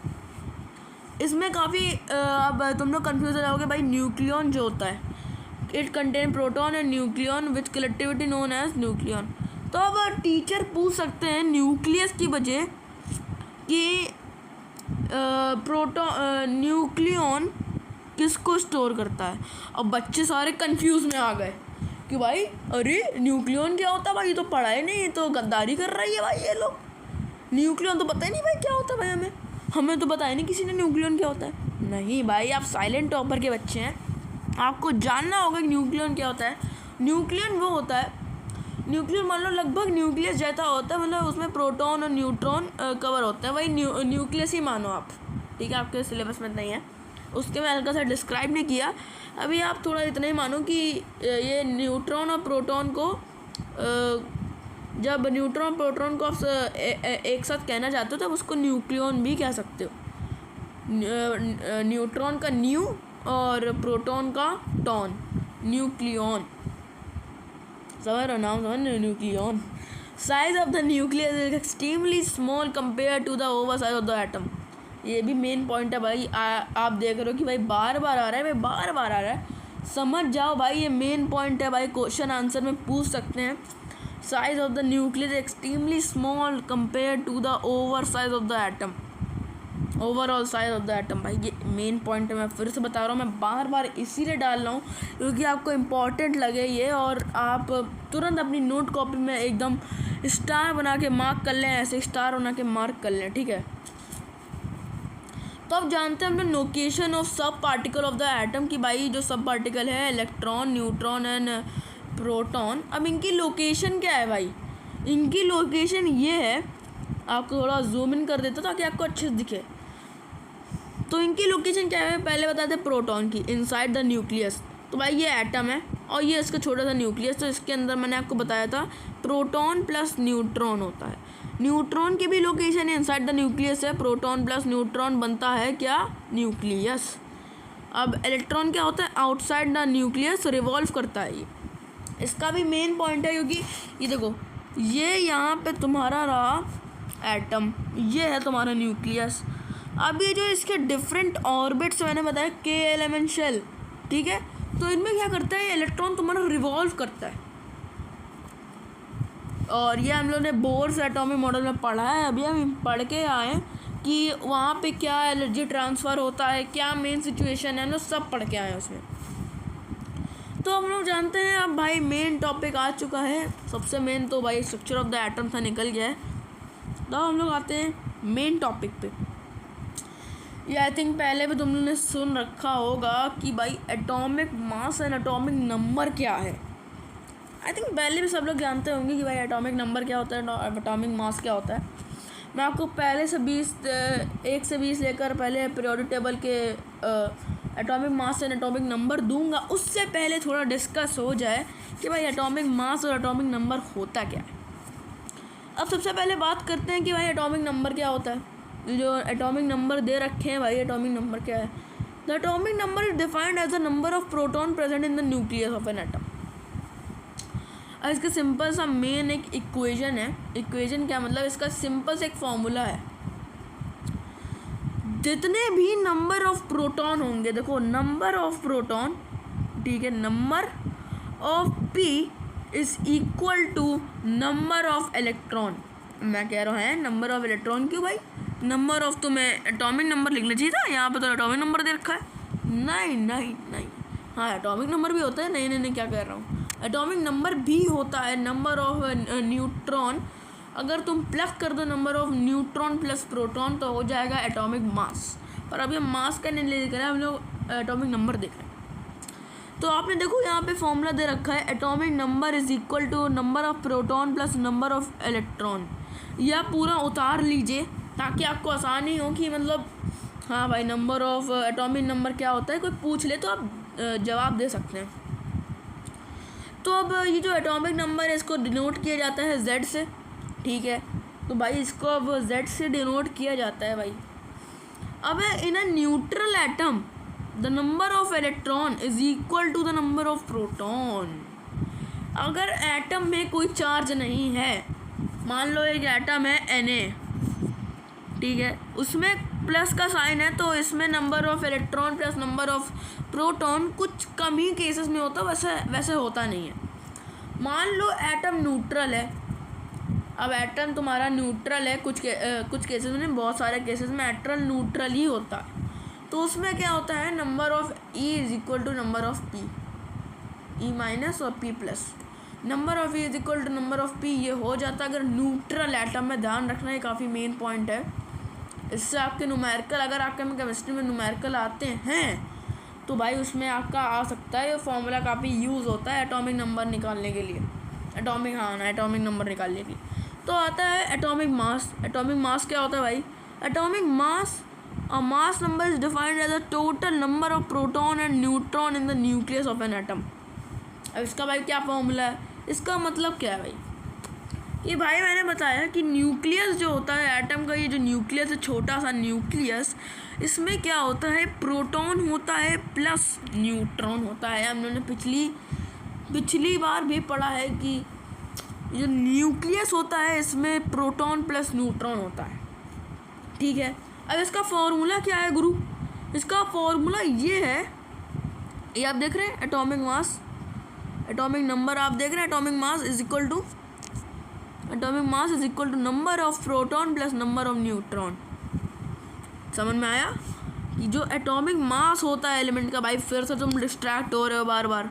इसमें काफ़ी अब तुम लोग कन्फ्यूज हो जाओगे भाई, न्यूक्लियॉन जो होता है, it contain proton and nucleon which collectivity known as nucleon. तो अब टीचर पूछ सकते हैं न्यूक्लियस की बजाय कि न्यूक्लियॉन किसको स्टोर करता है। अब बच्चे सारे कंफ्यूज में आ गए कि भाई अरे न्यूक्लियॉन क्या होता है भाई, ये तो पढ़ा ही नहीं, ये तो गद्दारी कर रही है भाई ये लोग। न्यूक्लियॉन तो पता ही नहीं भाई क्या होता है भाई, हमें तो बताया नहीं किसी ने न्यूक्लियॉन क्या होता है। नहीं भाई, आप साइलेंट टॉपर के बच्चे हैं, आपको जानना होगा कि न्यूक्लियॉन क्या होता है। न्यूक्लियॉन वो होता है, न्यूक्लियन मान लो लगभग न्यूक्लियस जैसा होता है, मतलब उसमें प्रोटॉन और न्यूट्रॉन कवर होता है, वही न्यूक्लियस ही मानो आप, ठीक है। आपके सिलेबस में नहीं है, उसके मैं हल्का सा डिस्क्राइब नहीं किया। अभी आप थोड़ा इतना ही मानो कि ये न्यूट्रॉन और प्रोटॉन को जब न्यूट्रॉन प्रोटॉन को आप एक साथ कहना चाहते हो तब उसको न्यूक्लियॉन भी कह सकते हो। न्यूट्रॉन का न्यू और प्रोटॉन का टॉन, न्यूक्लियॉन, समझ नाम समझ, nucleon. Size of the nucleus is extremely small compare to the over size of the atom. ये भी मेन पॉइंट है भाई। आप देख रहे हो कि भाई बार बार आ रहा है, भाई बार बार आ रहा है, समझ जाओ भाई, ये मेन पॉइंट है भाई, क्वेश्चन आंसर में पूछ सकते हैं। Size of the nucleus extremely small compare to the over size of the atom, overall size of the atom. भाई ये मेन पॉइंट है, मैं फिर से बता रहा हूँ, मैं बार बार इसीलिए डाल रहा हूँ क्योंकि आपको इम्पॉर्टेंट लगे ये, और आप तुरंत अपनी नोट कॉपी में एकदम स्टार बना के मार्क कर लें, ऐसे स्टार बना के मार्क कर लें, ठीक है। तो अब जानते हैं हम लोग लोकेशन ऑफ सब पार्टिकल ऑफ द एटम कि भाई जो सब पार्टिकल है इलेक्ट्रॉन, न्यूट्रॉन एंड प्रोटॉन, अब इनकी लोकेशन क्या है भाई? इनकी लोकेशन ये है, आपको थोड़ा जूम इन कर देता ताकि आपको अच्छे से दिखे। तो इनकी लोकेशन क्या है पहले बताते हैं प्रोटॉन की, इनसाइड द न्यूक्लियस। तो भाई ये एटम है और ये इसका छोटा सा न्यूक्लियस, तो इसके अंदर मैंने आपको बताया था प्रोटॉन प्लस न्यूट्रॉन होता है। न्यूट्रॉन की भी लोकेशन इनसाइड द न्यूक्लियस है, प्रोटॉन प्लस न्यूट्रॉन बनता है क्या? न्यूक्लियस। अब इलेक्ट्रॉन क्या होता है? आउटसाइड द न्यूक्लियस रिवॉल्व करता है। ये इसका भी मेन पॉइंट है, क्योंकि ये देखो ये यहाँ पे तुम्हारा रहा एटम, ये है तुम्हारा न्यूक्लियस। अब ये जो इसके डिफरेंट ऑर्बिट्स मैंने बताया KL M शेल, ठीक है, तो इनमें क्या करता है इलेक्ट्रॉन तुम्हारा रिवॉल्व करता है। और ये हम लोग ने बोर्स एटॉमिक मॉडल में पढ़ा है, अभी हम पढ़ के आए कि वहाँ पे क्या एनर्जी ट्रांसफ़र होता है, क्या मेन सिचुएशन है, हम लोग सब पढ़ के आए उसमें। तो हम लोग जानते हैं अब भाई मेन टॉपिक आ चुका है। सबसे मेन तो भाई स्ट्रक्चर ऑफ द एटम था, निकल गया है। तो हम लोग आते हैं मेन टॉपिक पे। ये आई थिंक पहले भी तुम लोगों ने सुन रखा होगा कि भाई atomic mass and atomic number क्या है। आई थिंक पहले भी सब लोग जानते होंगे कि भाई एटॉमिक नंबर क्या होता है, एटॉमिक मास क्या होता है। मैं आपको पहले से 1 से 20 लेकर पहले पीरियोडिक टेबल के atomic mass and atomic number दूंगा। उससे पहले थोड़ा डिस्कस हो जाए कि भाई एटॉमिक मास और एटॉमिक नंबर होता क्या है। अब सबसे पहले बात करते हैं कि भाई एटॉमिक नंबर क्या होता है। जो एटॉमिक नंबर दे रखे हैं भाई, एटॉमिक नंबर क्या है? The atomic number is defined as the number of proton present in the nucleus of an atom. और इसका सिंपल सा मेन एक इक्वेशन है। इक्वेशन क्या मतलब? इसका सिंपल से एक फॉर्मूला है। जितने भी नंबर ऑफ प्रोटॉन होंगे, देखो नंबर ऑफ प्रोटॉन, ठीक है, number of P is equal to number of electron. मैं कह रहा है नंबर ऑफ इलेक्ट्रॉन, क्यों भाई? नंबर ऑफ, तो मैं एटॉमिक नंबर लिखना चाहिए था, यहाँ पे तो एटॉमिक नंबर दे रखा है। नहीं नहीं नहीं, हाँ एटॉमिक नंबर भी होता है। नहीं नहीं नहीं, क्या कह रहा हूँ, एटॉमिक नंबर भी होता है। नंबर ऑफ न्यूट्रॉन, अगर तुम प्लस कर दो number of neutron plus proton तो हो जाएगा एटॉमिक मास। पर अभी हम मास का नहीं लेकर हैं, हम लोग एटॉमिक नंबर देख रहे हैं। तो आपने देखो यहाँ पे फॉर्मूला दे रखा है, atomic number is equal to number of proton plus number of electron. यह पूरा उतार लीजिए ताकि आपको आसानी हो कि मतलब हाँ भाई नंबर ऑफ एटॉमिक नंबर क्या होता है, कोई पूछ ले तो आप जवाब दे सकते हैं। तो अब ये जो एटॉमिक नंबर है इसको डिनोट किया जाता है Z से, ठीक है। तो भाई इसको अब Z से डिनोट किया जाता है भाई। अब in a neutral atom the number of electron is equal to the number of proton. अगर एटम में कोई चार्ज नहीं है, मान लो एक एटम है Na, ठीक है, उसमें प्लस का साइन है, तो इसमें number of electron plus number of proton कुछ कम ही केसेस में होता, वैसे होता नहीं है। मान लो एटम न्यूट्रल है। अब एटम तुम्हारा न्यूट्रल है, कुछ केसेस में, बहुत सारे केसेस में एटम न्यूट्रल ही होता है। तो उसमें क्या होता है, number of E is equal to number of P, E minus और P plus. Number of E is equal to number of P ये हो जाता है अगर न्यूट्रल एटम में। ध्यान रखना, ये काफ़ी मेन पॉइंट है। इससे आपके न्यूमेरिकल, अगर आपके केमिस्ट्री में न्यूमेरिकल आते हैं तो भाई उसमें आपका आ सकता है। ये फॉर्मूला काफ़ी यूज़ होता है एटॉमिक नंबर निकालने के लिए, एटॉमिक नंबर निकालने के लिए। तो आता है एटॉमिक मास। एटॉमिक मास क्या होता है भाई? Atomic mass, a mass number is defined as the total number of proton and neutron in the nucleus of an atom. अब इसका भाई क्या फॉर्मूला है? इसका मतलब क्या है भाई? कि भाई मैंने बताया कि न्यूक्लियस जो होता है एटम का, ये जो न्यूक्लियस है, छोटा सा न्यूक्लियस, इसमें क्या होता है, प्रोटॉन होता है प्लस न्यूट्रॉन होता है। हम लोगों ने पिछली बार भी पढ़ा है कि जो न्यूक्लियस होता है इसमें प्रोटॉन प्लस न्यूट्रॉन होता है, ठीक है। अब इसका फॉर्मूला क्या है गुरु? इसका फॉर्मूला ये है, ये आप देख रहे हैं, एटॉमिक मास, एटॉमिक नंबर आप देख रहे हैं, atomic mass is equal to number of proton plus number of neutron. समझ में आया कि जो एटॉमिक मास होता है एलिमेंट का, भाई फिर से तुम डिस्ट्रैक्ट हो रहे हो बार बार।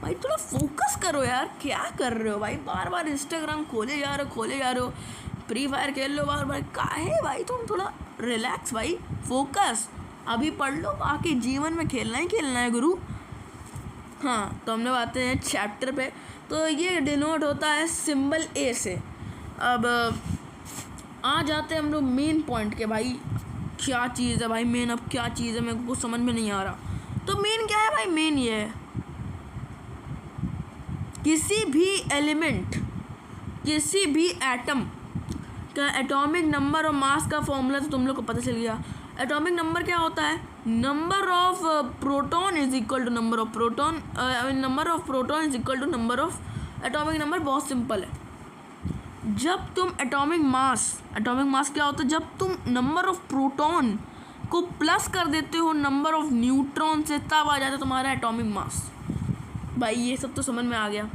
भाई थोड़ा फोकस करो यार, क्या कर रहे हो भाई? बार बार इंस्टाग्राम खोले जा रहे हो, फ्री फायर खेल लो बार बार, काहे भाई? तुम थोड़ा रिलैक्स भाई, फोकस, अभी पढ़ लो, बाकी जीवन में खेलना ही खेलना है गुरु। हाँ, तो हम लोग आते हैं चैप्टर पे। तो ये डिनोट होता है सिंबल ए से। अब आ जाते हैं हम लोग मेन पॉइंट के। भाई क्या चीज़ है भाई मेन, अब क्या चीज़ है मेरे को कुछ समझ में नहीं आ रहा। तो मेन क्या है भाई, मेन ये है किसी भी एलिमेंट, किसी भी एटम का एटॉमिक नंबर और मास का फॉर्मूला तो तुम लोग को पता चल गया। एटॉमिक नंबर क्या होता है, number of proton is equal to number of proton, number of proton is equal to number of atomic number. बहुत सिंपल है। जब तुम एटॉमिक मास क्या होता है, जब तुम नंबर ऑफ प्रोटॉन को प्लस कर देते हो नंबर ऑफ न्यूट्रॉन से, तब आ जाता है तुम्हारा एटॉमिक मास। भाई ये सब तो समझ में आ गया।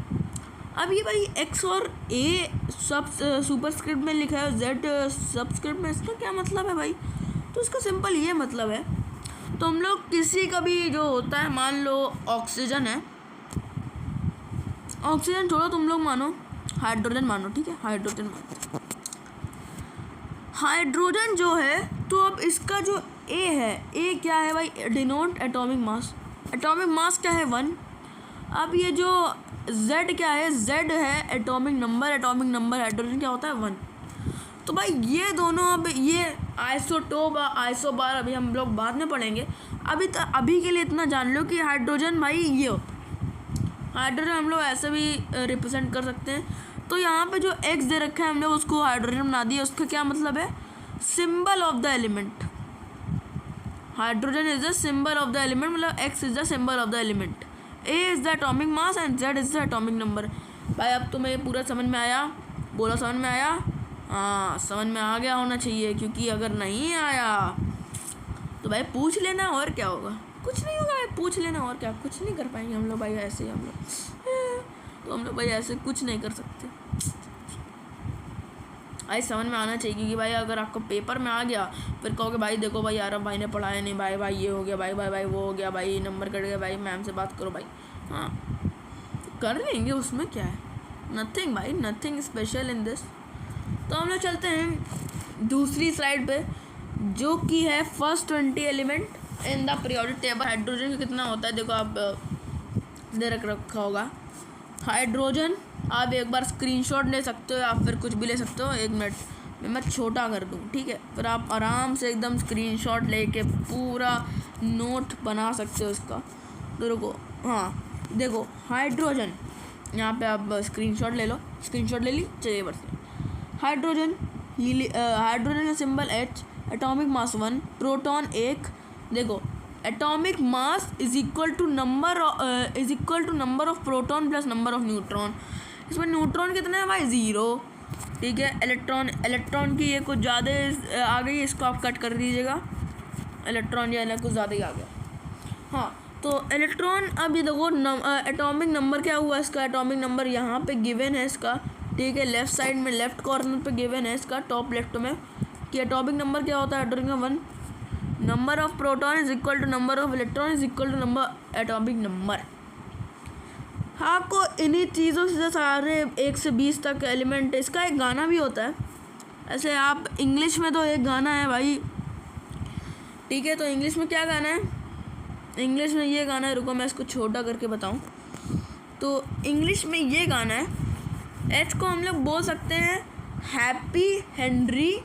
अब ये भाई एक्स और ए सब सुपरस्क्रिप्ट में लिखा है, जेड सबस्क्रिप्ट में, इसका क्या मतलब है भाई? तो इसका सिंपल ये मतलब है, तो हम लोग किसी का भी जो होता है, मान लो ऑक्सीजन है, ऑक्सीजन छोड़ो, तुम लोग मानो हाइड्रोजन मानो, ठीक है, हाइड्रोजन मानो। हाइड्रोजन जो है, तो अब इसका जो ए है, ए क्या है भाई, denote atomic mass. Atomic mass क्या है 1। अब ये जो जेड क्या है, जेड है atomic number, atomic number hydrogen क्या होता है 1। तो भाई ये दोनों, अब ये आइसोटोप आइसोबार अभी हम लोग बाद में पढ़ेंगे। अभी के लिए इतना जान लो कि हाइड्रोजन भाई ये होता है। हाइड्रोजन हम लोग ऐसे भी रिप्रेजेंट कर सकते हैं। तो यहाँ पे जो एक्स दे रखा है, हम लोग उसको हाइड्रोजन बना दिया। उसका क्या मतलब है, symbol of the element. Hydrogen is the symbol of the element, मतलब X is the symbol of the element, A is the atomic mass and Z is the atomic number. भाई अब तुम्हें ये पूरा समझ में आया? बोलो समझ में आया? हाँ, समझ में आ गया होना चाहिए, क्योंकि अगर नहीं आया तो भाई पूछ लेना, और क्या होगा, कुछ नहीं होगा भाई, पूछ लेना, और क्या, कुछ नहीं कर पाएंगे हम लोग भाई, ऐसे ही हम लोग, तो हम लोग भाई ऐसे कुछ नहीं कर सकते। भाई समझ में आना चाहिए, क्योंकि भाई अगर आपको पेपर में आ गया, फिर कहोगे भाई देखो भाई यार भाई ने पढ़ाया नहीं, भाई ये हो गया, भाई वो हो गया, भाई नंबर कट गया, भाई मैम से बात करो भाई। हाँ, कर लेंगे, उसमें क्या है, नथिंग भाई, नथिंग स्पेशल इन दिस। तो हम लोग चलते हैं दूसरी स्लाइड पे, जो कि है first 20 element in the periodic table. Hydrogen का कितना होता है, देखो आप दे रखा होगा हाइड्रोजन। आप एक बार स्क्रीनशॉट ले सकते हो या फिर कुछ भी ले सकते हो। 1 मिनट में मैं छोटा कर दूँ, ठीक है, फिर आप आराम से एकदम स्क्रीनशॉट लेके पूरा नोट बना सकते हो इसका। तो रुको, हाँ देखो हाइड्रोजन, यहाँ पे आप स्क्रीनशॉट ले लो, स्क्रीनशॉट ले ली, चलिए बढ़ते हैं। हाइड्रोजन, हाइड्रोजन का symbol H, atomic mass 1, proton 1। देखो atomic mass is equal to number of proton plus number of neutron. इसमें न्यूट्रॉन कितने हैं भाई, 0, ठीक है। इलेक्ट्रॉन की ये कुछ ज़्यादा आ गई, इसको आप कट कर दीजिएगा, इलेक्ट्रॉन जो है ना कुछ ज़्यादा ही आ गया। हाँ, तो इलेक्ट्रॉन, अब ये देखो एटॉमिक नंबर क्या हुआ इसका, एटॉमिक नंबर यहाँ पे गिवन है इसका, ठीक है, लेफ्ट साइड में लेफ्ट कॉर्नर पे गिवन है इसका, टॉप लेफ्ट में, कि एटॉमिक नंबर क्या होता है, हाइड्रोजन का 1। Number of proton is equal to number of electron is equal to number atomic number. आपको इन्हीं चीज़ों से सारे 1 से 20 तक एलिमेंट, इसका एक गाना भी होता है। ऐसे आप इंग्लिश में तो एक गाना है भाई, ठीक है, तो इंग्लिश में क्या गाना है, इंग्लिश में ये गाना है, रुको मैं इसको छोटा करके बताऊं। तो इंग्लिश में ये गाना है, एच को हम लोग बोल सकते हैं happy Henry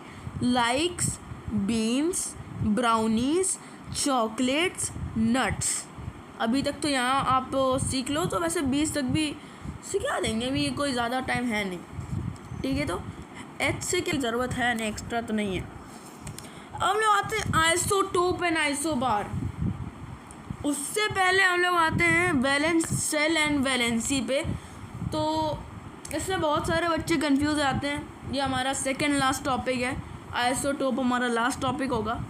likes beans brownies chocolates nuts. अभी तक तो यहाँ आप सीख लो, तो वैसे 20 तक भी सिखा देंगे, अभी कोई ज़्यादा टाइम है नहीं, ठीक है। तो एच से क्या ज़रूरत है नहीं, एक्स्ट्रा तो नहीं है। अब हम लोग आते हैं आइसोटोप एंड आइसोबार। उससे पहले हम लोग आते हैं वैलेंस सेल एंड वैलेंसी पे। तो इसमें बहुत सारे बच्चे कंफ्यूज आते हैं, ये हमारा सेकंड लास्ट टॉपिक है, आइसोटोप हमारा लास्ट टॉपिक होगा।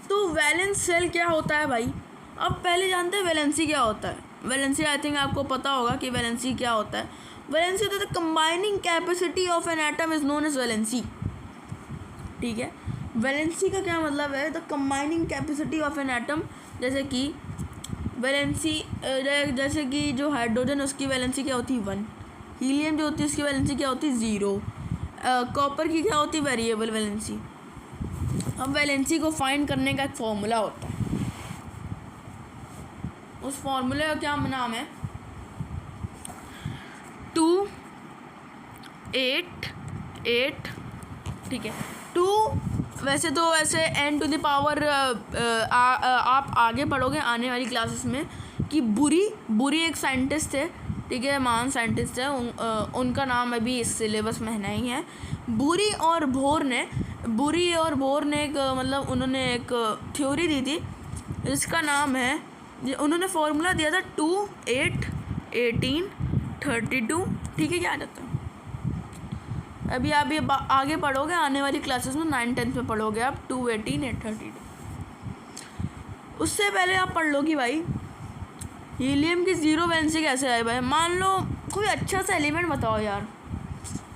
तो वैलेंस सेल क्या होता है भाई, अब पहले जानते हैं वैलेंसी क्या होता है। वैलेंसी आई थिंक आपको पता होगा कि वैलेंसी क्या होता है। वैलेंसी होता है combining capacity of an atom is known as valency, ठीक है। वैलेंसी का क्या मतलब है, the combining capacity of an atom. जैसे कि वैलेंसी, जैसे कि जो हाइड्रोजन उसकी वैलेंसी क्या होती है 1, हीलियम जो होती है उसकी वैलेंसी क्या होती है 0, कॉपर की क्या होती है वेरिएबल वैलेंसी, अब वैलेंसी को फाइंड करने का एक फॉर्मूला होता है, उस फॉर्मूले का क्या नाम है, 2 8 8, ठीक है। 2 वैसे तो वैसे n⁻, आप आगे पढ़ोगे आने वाली क्लासेस में कि बुरी एक साइंटिस्ट है, ठीक है, महान साइंटिस्ट है, उनका नाम अभी इस सिलेबस में नहीं है। बुरी और भोर ने एक मतलब उन्होंने एक थ्योरी दी थी, इसका नाम है, उन्होंने फॉर्मूला दिया था 2 8 18 32, ठीक है, क्या आ जाता है। अभी आप ये आगे पढ़ोगे आने वाली क्लासेस में 9 10 में पढ़ोगे आप 2 18 8 32। उससे पहले आप पढ़ लो कि भाई हीलियम की ज़ीरो वैलेंसी कैसे आए भाई। मान लो कोई अच्छा सा एलिमेंट बताओ यार,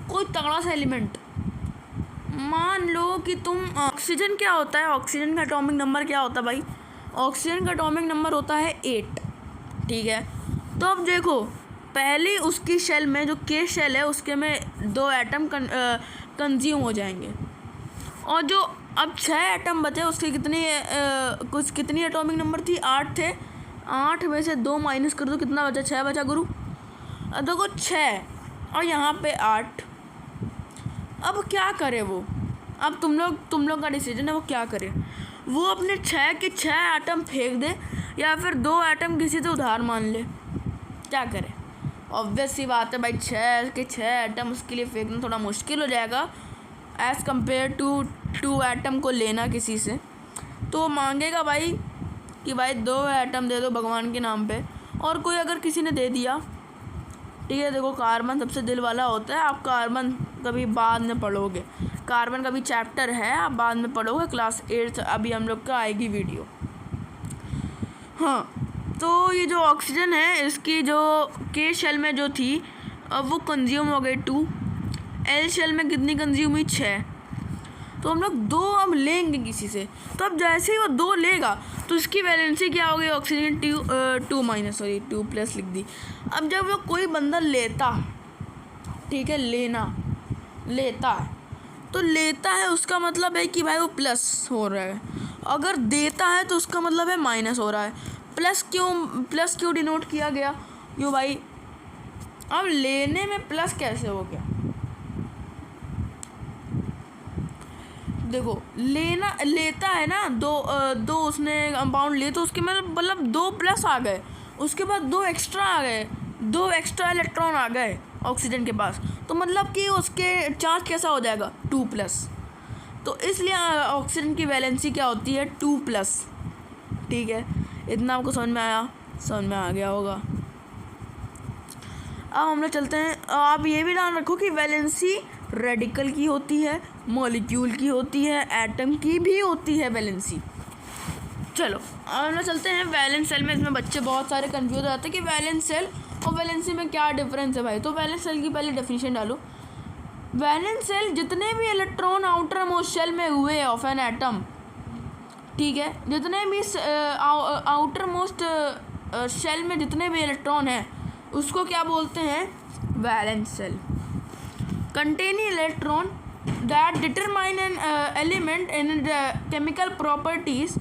कोई तगड़ा सा एलिमेंट। मान लो कि तुम ऑक्सीजन क्या होता है, ऑक्सीजन का एटॉमिक नंबर क्या होता है भाई, ऑक्सीजन का एटॉमिक नंबर होता है 8, ठीक है। तो अब देखो पहले उसकी शेल में जो के शेल है उसके में 2 एटम कंज्यूम हो जाएंगे, और जो अब 6 एटम बचे उसके कितनी एटॉमिक नंबर थी, 8 थे। 8 में से 2 माइनस कर दो, कितना बचा, 6 बचा गुरु। अब देखो 6 और यहाँ पे 8, अब क्या करे वो, अब तुम लोग का डिसीजन है वो क्या करे। वो अपने 6 के 6 एटम फेंक दे या फिर 2 एटम किसी से उधार मान ले, क्या करे। ऑब्वियस सी बात है भाई 6 के 6 एटम उसके लिए फेंकना थोड़ा मुश्किल हो जाएगा एज़ कम्पेयर टू 2 एटम को लेना किसी से। तो मांगेगा भाई कि भाई 2 एटम दे दो भगवान के नाम पे, और कोई अगर किसी ने दे दिया, ठीक है। देखो कार्बन सबसे दिल वाला होता है, आप कार्बन कभी बाद में पढ़ोगे, कार्बन का भी चैप्टर है, आप बाद में पढ़ोगे क्लास 8 अभी हम लोग का आएगी वीडियो। हाँ, तो ये जो ऑक्सीजन है इसकी जो के शेल में जो थी अब वो कंज्यूम हो गई 2, एल शेल में कितनी कंज्यूम हुई 6। तो हम लोग 2 अब लेंगे किसी से, तो अब जैसे ही वो 2 लेगा तो इसकी वैलेंसी क्या हो गई, ऑक्सीजन 2 प्लस लिख दी। अब जब वो कोई बंदा लेता, ठीक है, लेता है तो लेता है उसका मतलब है कि भाई वो प्लस हो रहा है, अगर देता है तो उसका मतलब है माइनस हो रहा है। प्लस क्यों डिनोट किया गया, क्यों भाई, अब लेने में प्लस कैसे हो गया। देखो लेता है ना, दो उसने कंपाउंड लिए तो उसके मतलब 2 प्लस आ गए, उसके बाद 2 एक्स्ट्रा आ गए, 2 एक्स्ट्रा इलेक्ट्रॉन आ गए ऑक्सीजन के पास, तो मतलब कि उसके चार्ज कैसा हो जाएगा 2 प्लस। तो इसलिए ऑक्सीजन की वैलेंसी क्या होती है 2 प्लस, ठीक है। इतना आपको समझ में आ गया होगा। अब हम लोग चलते हैं, आप ये भी ध्यान रखो कि वैलेंसी रेडिकल की होती है, मॉलिक्यूल की होती है, एटम की भी होती है वैलेंसी। चलो अब हम लोग चलते हैं वैलेंस सेल में। इसमें बच्चे बहुत सारे कंफ्यूज हो जाते हैं कि वैलेंस सेल और वैलेंसी में क्या डिफरेंस है भाई। तो वैलेंस सेल की पहले डेफिनेशन डालो। वैलेंस सेल जितने भी इलेक्ट्रॉन आउटर मोस्ट शेल में हुए ऑफ एन एटम, ठीक है, जितने भी आउटर मोस्ट शेल में जितने भी इलेक्ट्रॉन हैं उसको क्या बोलते हैं, valence shell. Containing electron that determine an element in chemical properties.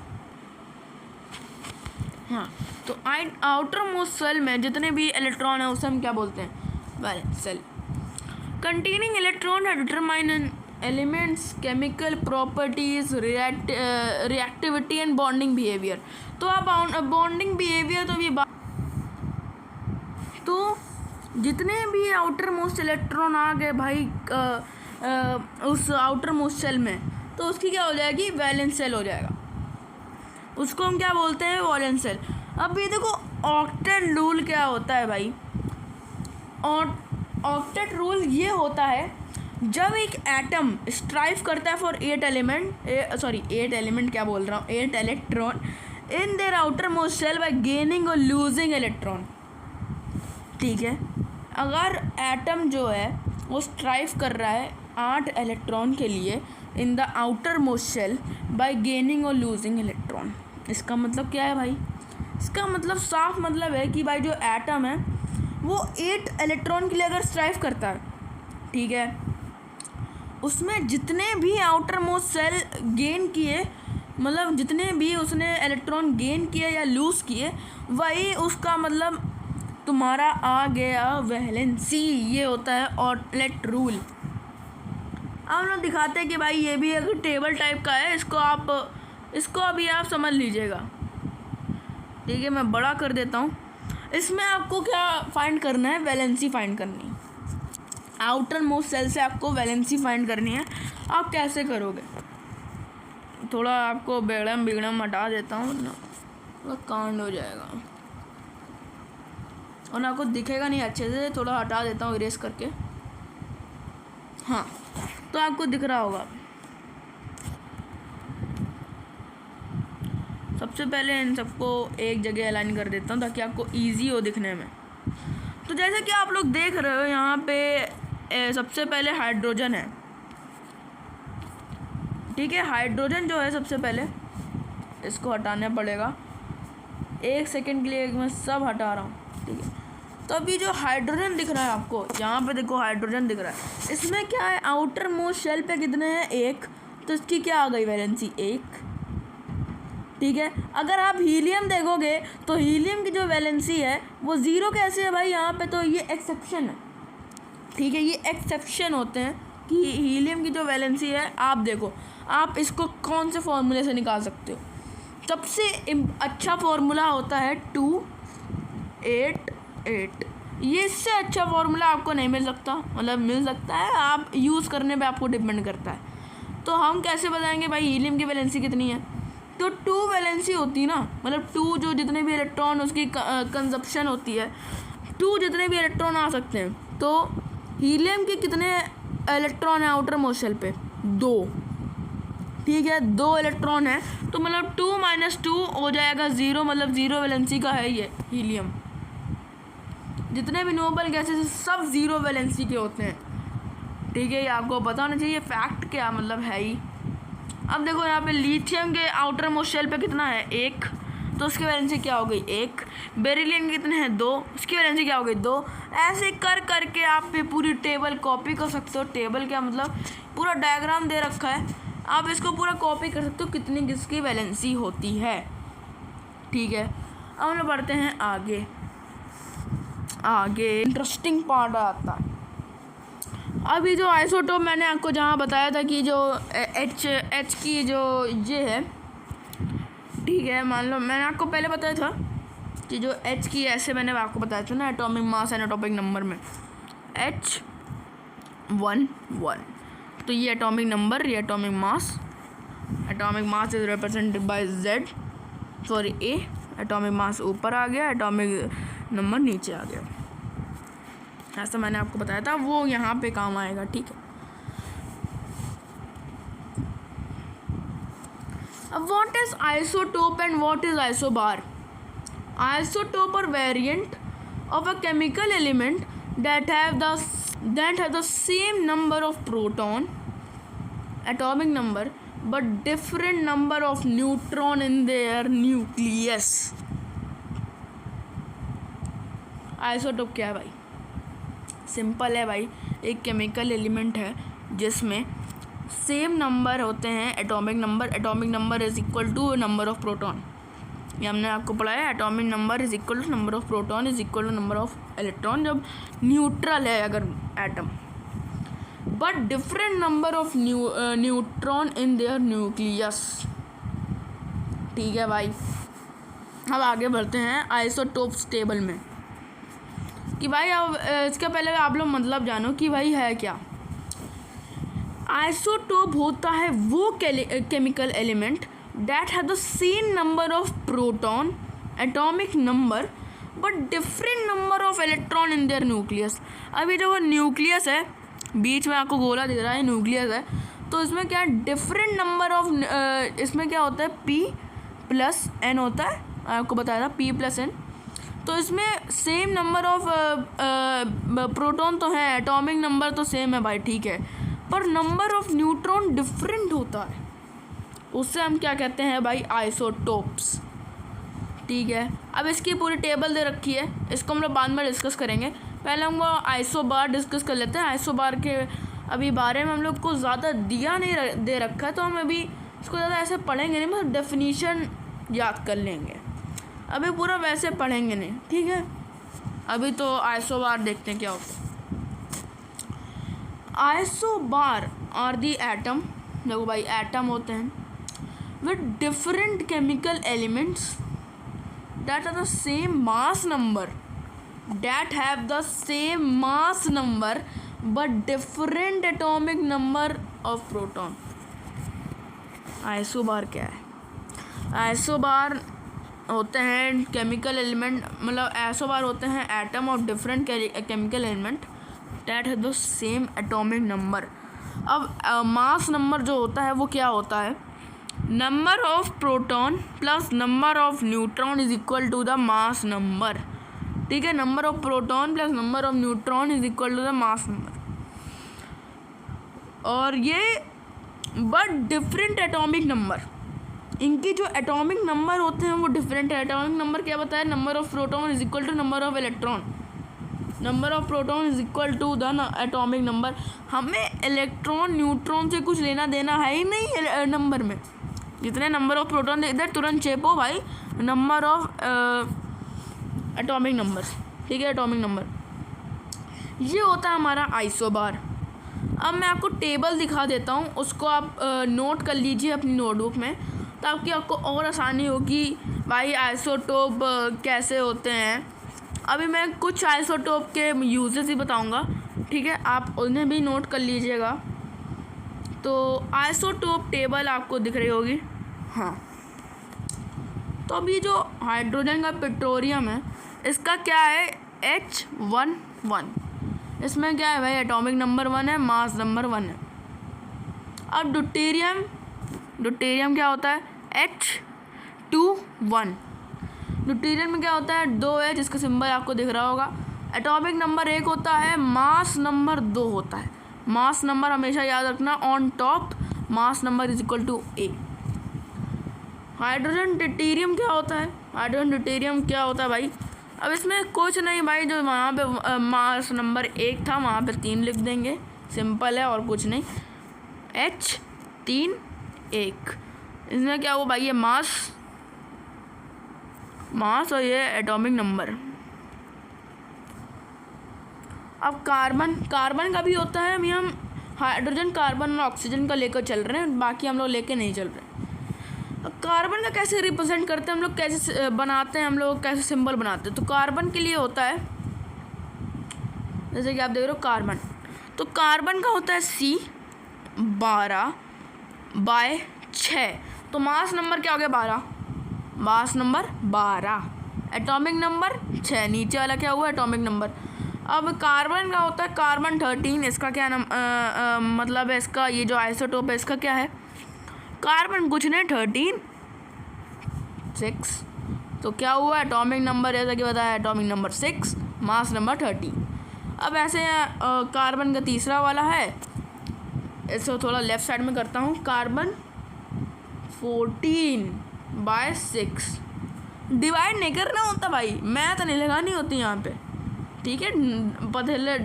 हाँ, तो आउटर मोस्ट सेल में जितने भी इलेक्ट्रॉन हैं उसे हम क्या बोलते हैं, valence shell. Containing electron that determine an elements chemical properties, reactivity and bonding behaviour. तो आप बॉन्डिंग बिहेवियर तो ये तो जितने भी आउटर मोस्ट इलेक्ट्रॉन आ गए भाई उस आउटर मोस्ट सेल में, तो उसकी क्या हो जाएगी, वैलेंस सेल हो जाएगा। उसको हम क्या बोलते हैं, वैलेंस सेल। अब ये देखो ऑक्टेट रूल क्या होता है भाई। और ऑक्टेट रूल ये होता है जब एक एटम स्ट्राइव करता है for 8 electron in their outer most shell by gaining और लूजिंग इलेक्ट्रॉन, ठीक है। अगर एटम जो है वो स्ट्राइव कर रहा है 8 इलेक्ट्रॉन के लिए in the outer most shell by gaining और लूजिंग इलेक्ट्रॉन, इसका मतलब क्या है भाई, इसका मतलब साफ मतलब है कि भाई जो एटम है वो 8 इलेक्ट्रॉन के लिए अगर स्ट्राइव करता है, ठीक है, उसमें जितने भी आउटर मोस्ट सेल गेन किए, मतलब जितने भी उसने इलेक्ट्रॉन गेन किए या लूज़ किए, वही उसका मतलब तुम्हारा आ गया वैलेंसी। ये होता है ऑर्टलेट रूल। अब हम लोग दिखाते हैं कि भाई ये भी एक टेबल टाइप का है, इसको अभी आप समझ लीजिएगा। ठीक है, मैं बड़ा कर देता हूँ। इसमें आपको क्या फाइंड करना है, वैलेंसी फाइंड करनी है। आउटर मोस्ट सेल से आपको वैलेंसी फाइंड करनी है। आप कैसे करोगे, थोड़ा आपको बिगड़म हटा देता हूँ ना, थोड़ा कांड हो जाएगा और आपको दिखेगा नहीं अच्छे से। थोड़ा हटा देता हूँ इरेज करके। हाँ, तो आपको दिख रहा होगा। सबसे पहले इन सबको एक जगह अलाइन कर देता हूँ ताकि आपको इजी हो दिखने में। तो जैसे कि आप लोग देख रहे हो यहाँ पे सबसे पहले हाइड्रोजन है। ठीक है, हाइड्रोजन जो है सबसे पहले इसको हटाना पड़ेगा। 1 सेकंड के लिए मैं सब हटा रहा हूँ। ठीक है, तो अभी जो हाइड्रोजन दिख रहा है आपको, यहाँ पे देखो हाइड्रोजन दिख रहा है। इसमें क्या है, आउटर मोस्ट शेल पे कितने हैं, 1, तो इसकी क्या आ गई वैलेंसी, 1। ठीक है, अगर आप हीलियम देखोगे तो हीलियम की जो वैलेंसी है वो 0 कैसे है भाई, यहाँ पे तो ये एक्सेप्शन है। ठीक है, ये एक्सेप्शन होते हैं कि हीलियम की जो वैलेंसी है, आप देखो आप इसको कौन से फॉर्मूले से निकाल सकते हो। सबसे अच्छा फॉर्मूला होता है 288। ये इससे अच्छा फॉर्मूला आपको नहीं मिल सकता, मतलब मिल सकता है, आप यूज़ करने पे आपको डिपेंड करता है। तो हम कैसे बताएंगे भाई हीलियम की वैलेंसी कितनी है, तो 2 वैलेंसी होती है ना, मतलब 2 जो जितने भी इलेक्ट्रॉन उसकी कंजप्शन होती है, 2 जितने भी इलेक्ट्रॉन आ सकते हैं। तो हीलियम के कितने इलेक्ट्रॉन है आउटर मोस्ट शेल पे, 2। ठीक है, 2 इलेक्ट्रॉन है, तो मतलब 2 - 2 हो जाएगा 0, मतलब 0 वैलेंसी का है ये हीलियम। जितने भी नोबल गैसेस सब 0 वैलेंसी के होते हैं। ठीक है, ये आपको पता होना चाहिए फैक्ट क्या मतलब है ही। अब देखो यहाँ पे लिथियम के आउटर मोस्ट शेल पे कितना है, 1, तो उसकी वैलेंसी क्या हो गई, 1। बेरिलियम के कितने हैं, 2, उसकी वैलेंसी क्या हो गई, 2। ऐसे कर करके आप पे पूरी टेबल कॉपी कर सकते हो। टेबल क्या मतलब, पूरा डायग्राम दे रखा है, आप इसको पूरा कॉपी कर सकते हो कितनी किसकी वैलेंसी होती है। ठीक है, अब हम लोग बढ़ते हैं आगे। इंटरेस्टिंग पार्ट आता है। अभी जो आइसोटोप मैंने आपको जहाँ बताया था कि जो एच की जो ये है, ठीक है, मान लो मैंने आपको पहले बताया था कि जो एच की, ऐसे मैंने आपको बताया था ना atomic mass and atomic number में, H11। तो ये एटॉमिक नंबर, ये atomic mass is represented by Z, sorry A। Atomic mass ऊपर आ गया, एटॉमिक नंबर नीचे आ गया। ऐसा मैंने आपको बताया था, वो यहाँ पे काम आएगा। ठीक है, अब what is isotope and what is isobar. Isotope are variant of a chemical element that have the same number of proton, atomic number, but different number of neutron in their nucleus। Isotope क्या है भाई, simple है भाई, एक chemical element है जिसमें same number होते हैं atomic number is equal to number of proton. ये हमने आपको पढ़ाया, atomic number is equal to number of proton is equal to number of electron, जब न्यूट्रल है अगर atom, but different number of neutron in their nucleus. ठीक है भाई, अब आगे बढ़ते हैं आइसोटोप्स टेबल में कि भाई अब इसके पहले आप लोग मतलब जानो कि भाई है क्या। आइसोटोप होता है वो chemical element that have the same number of proton atomic number but different number of electron in their nucleus। अभी जो न्यूक्लियस है, बीच में आपको गोला दिख रहा है, न्यूक्लियस है, तो इसमें क्या डिफरेंट नंबर ऑफ, इसमें क्या होता है P+N होता है, आपको बताया था P+N। तो इसमें सेम नंबर ऑफ प्रोटॉन तो है, एटॉमिक नंबर तो सेम है भाई, ठीक है, पर नंबर ऑफ न्यूट्रॉन डिफरेंट होता है, उससे हम क्या कहते हैं भाई, आइसोटोप्स। ठीक है, अब इसकी पूरी टेबल दे रखी है, इसको हम लोग बाद में डिस्कस करेंगे। पहले हम वो आइसोबार डिस्कस कर लेते हैं। अभी बारे में हम लोग को ज़्यादा दिया नहीं दे रखा है, तो हम अभी इसको ज़्यादा ऐसे पढ़ेंगे नहीं, मतलब डेफिनीशन याद कर लेंगे, अभी पूरा वैसे पढ़ेंगे नहीं, ठीक है। अभी तो आइसोबार देखते हैं क्या होता है। आइसोबार आर दी एटम, देखो भाई एटम होते हैं with different chemical elements that are the same mass number, that have the same mass number but different atomic number of proton। Isobar क्या है? आइसोबार होते हैं केमिकल एलिमेंट, मतलब isobar होते हैं atom of different chemical element that have the same atomic number। अब mass number जो होता है वो क्या होता है? Number of proton plus number of neutron is equal to the mass number, ठीक है। Number of proton plus number of neutron is equal to the mass number. और ये बट डिफरेंट एटॉमिक नंबर, इनकी जो एटॉमिक नंबर होते हैं वो different है। एटॉमिक नंबर क्या बताया? Number of proton is equal to number of electron, number of proton is equal to the atomic number. हमें इलेक्ट्रॉन न्यूट्रॉन से कुछ लेना देना है ही नहीं नंबर में, जितने नंबर ऑफ प्रोटॉन इधर तुरंत चेपो भाई नंबर ऑफ एटॉमिक नंबर, ठीक है। एटॉमिक नंबर ये होता है हमारा आइसोबार। अब मैं आपको टेबल दिखा देता हूँ, उसको आप नोट कर लीजिए अपनी नोटबुक में, ताकि आपको और आसानी होगी भाई आइसोटोप कैसे होते हैं। अभी मैं कुछ आइसोटोप के यूजेस ही बताऊँगा, ठीक है, आप उन्हें भी नोट कर लीजिएगा। तो आइसोटोप टेबल आपको दिख रही होगी, हाँ। तो अभी जो हाइड्रोजन का पेट्रोलियम है इसका क्या है? H11। इसमें क्या है भाई? एटॉमिक नंबर 1 है, मास नंबर 1 है। अब ड्यूटेरियम क्या होता है? H21। ड्यूटेरियम में क्या होता है? 2H, जिसका सिंबल आपको दिख रहा होगा। एटॉमिक नंबर 1 होता है, मास नंबर 2 होता है। मास नंबर हमेशा याद रखना on top, mass number is equal to A। Hydrogen deuterium क्या होता है? हाइड्रोजन ड्यूटेरियम क्या होता है भाई? अब इसमें कुछ नहीं भाई, जो वहाँ पे मास नंबर 1 था वहाँ पे 3 लिख देंगे, सिंपल है और कुछ नहीं। H31। इसमें क्या हुआ भाई? ये मास और ये एटॉमिक नंबर। अब कार्बन का भी होता है। अभी हम हाइड्रोजन, कार्बन और ऑक्सीजन का लेकर चल रहे हैं, बाकी हम लोग लेके नहीं चल रहे। अब कार्बन का कैसे रिप्रेजेंट करते हैं हम लोग, कैसे बनाते हैं हम लोग, कैसे सिंबल बनाते हैं? तो कार्बन के लिए होता है, जैसे कि आप देख रहे हो कार्बन, तो कार्बन का होता है C12/6। तो मास नंबर क्या हो गया? 12। Mass number 12, atomic number 6। नीचे वाला क्या हुआ? Atomic number. अब कार्बन का होता है कार्बन 13। इसका क्या मतलब है? इसका ये जो आइसोटोप है इसका क्या है? कार्बन कुछ नहीं, 13 6। तो क्या हुआ? एटॉमिक नंबर जैसा कि बताया, एटॉमिक नंबर 6, मास नंबर 13। अब ऐसे कार्बन का तीसरा वाला है, इसको थोड़ा लेफ्ट साइड में करता हूँ। कार्बन 14/6। डिवाइड नहीं करना होता भाई, मैथ नहीं लगानी होती यहाँ पे, ठीक है। पहले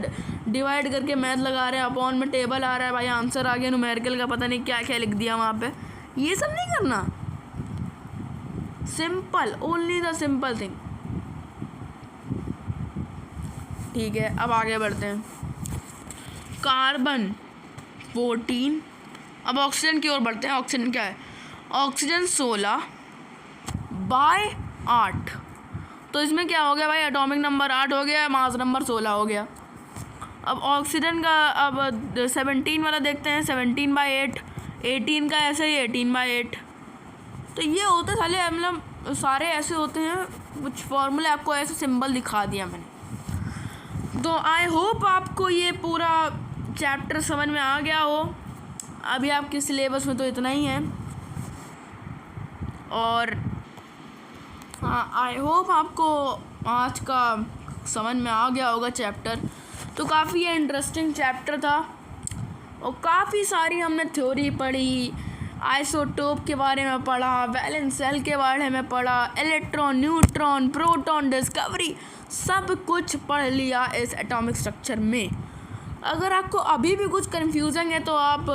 डिवाइड करके मैथ लगा रहे हैं, अपॉन में टेबल आ रहा है भाई, आंसर आ गया न्यूमेरिकल का, पता नहीं क्या क्या लिख दिया वहाँ पे। ये सब नहीं करना, simple, only the simple thing, ठीक है। अब आगे बढ़ते हैं। कार्बन 14। अब ऑक्सीजन की ओर बढ़ते हैं। ऑक्सीजन क्या है? ऑक्सीजन 16/8। तो इसमें क्या हो गया भाई? एटॉमिक नंबर 8 हो गया, मास नंबर 16 हो गया। अब ऑक्सीजन का अब 17 वाला देखते हैं, 17/8। 18 का ऐसे ही 18/8। तो ये होते साले, मतलब सारे ऐसे होते हैं, कुछ फॉर्मूले आपको ऐसे सिंबल दिखा दिया मैंने। तो आई होप आपको ये पूरा चैप्टर समझ में आ गया हो। अभी आपके सिलेबस में तो इतना ही है, और हाँ, आई होप आपको आज का समझ में आ गया होगा चैप्टर। तो काफ़ी इंटरेस्टिंग चैप्टर था, और काफ़ी सारी हमने थ्योरी पढ़ी, आइसोटोप के बारे में पढ़ा, वैलेंस सेल के बारे में पढ़ा, इलेक्ट्रॉन, न्यूट्रॉन, प्रोटॉन डिस्कवरी, सब कुछ पढ़ लिया इस एटॉमिक स्ट्रक्चर में। अगर आपको अभी भी कुछ कन्फ्यूज़न है तो आप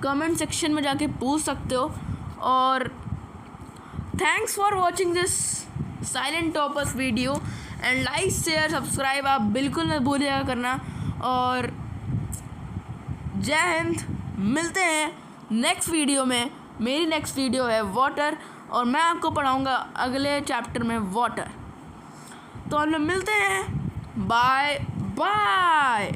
कमेंट सेक्शन में जाके पूछ सकते हो। और thanks for watching this silent toppers video and like share subscribe आप बिल्कुल न भूलिएगा करना। और जय हिंद, मिलते हैं नेक्स्ट वीडियो में। मेरी नेक्स्ट वीडियो है वाटर और मैं आपको पढ़ाऊँगा अगले चैप्टर में वाटर। तो हम लोग मिलते हैं, बाय बाय।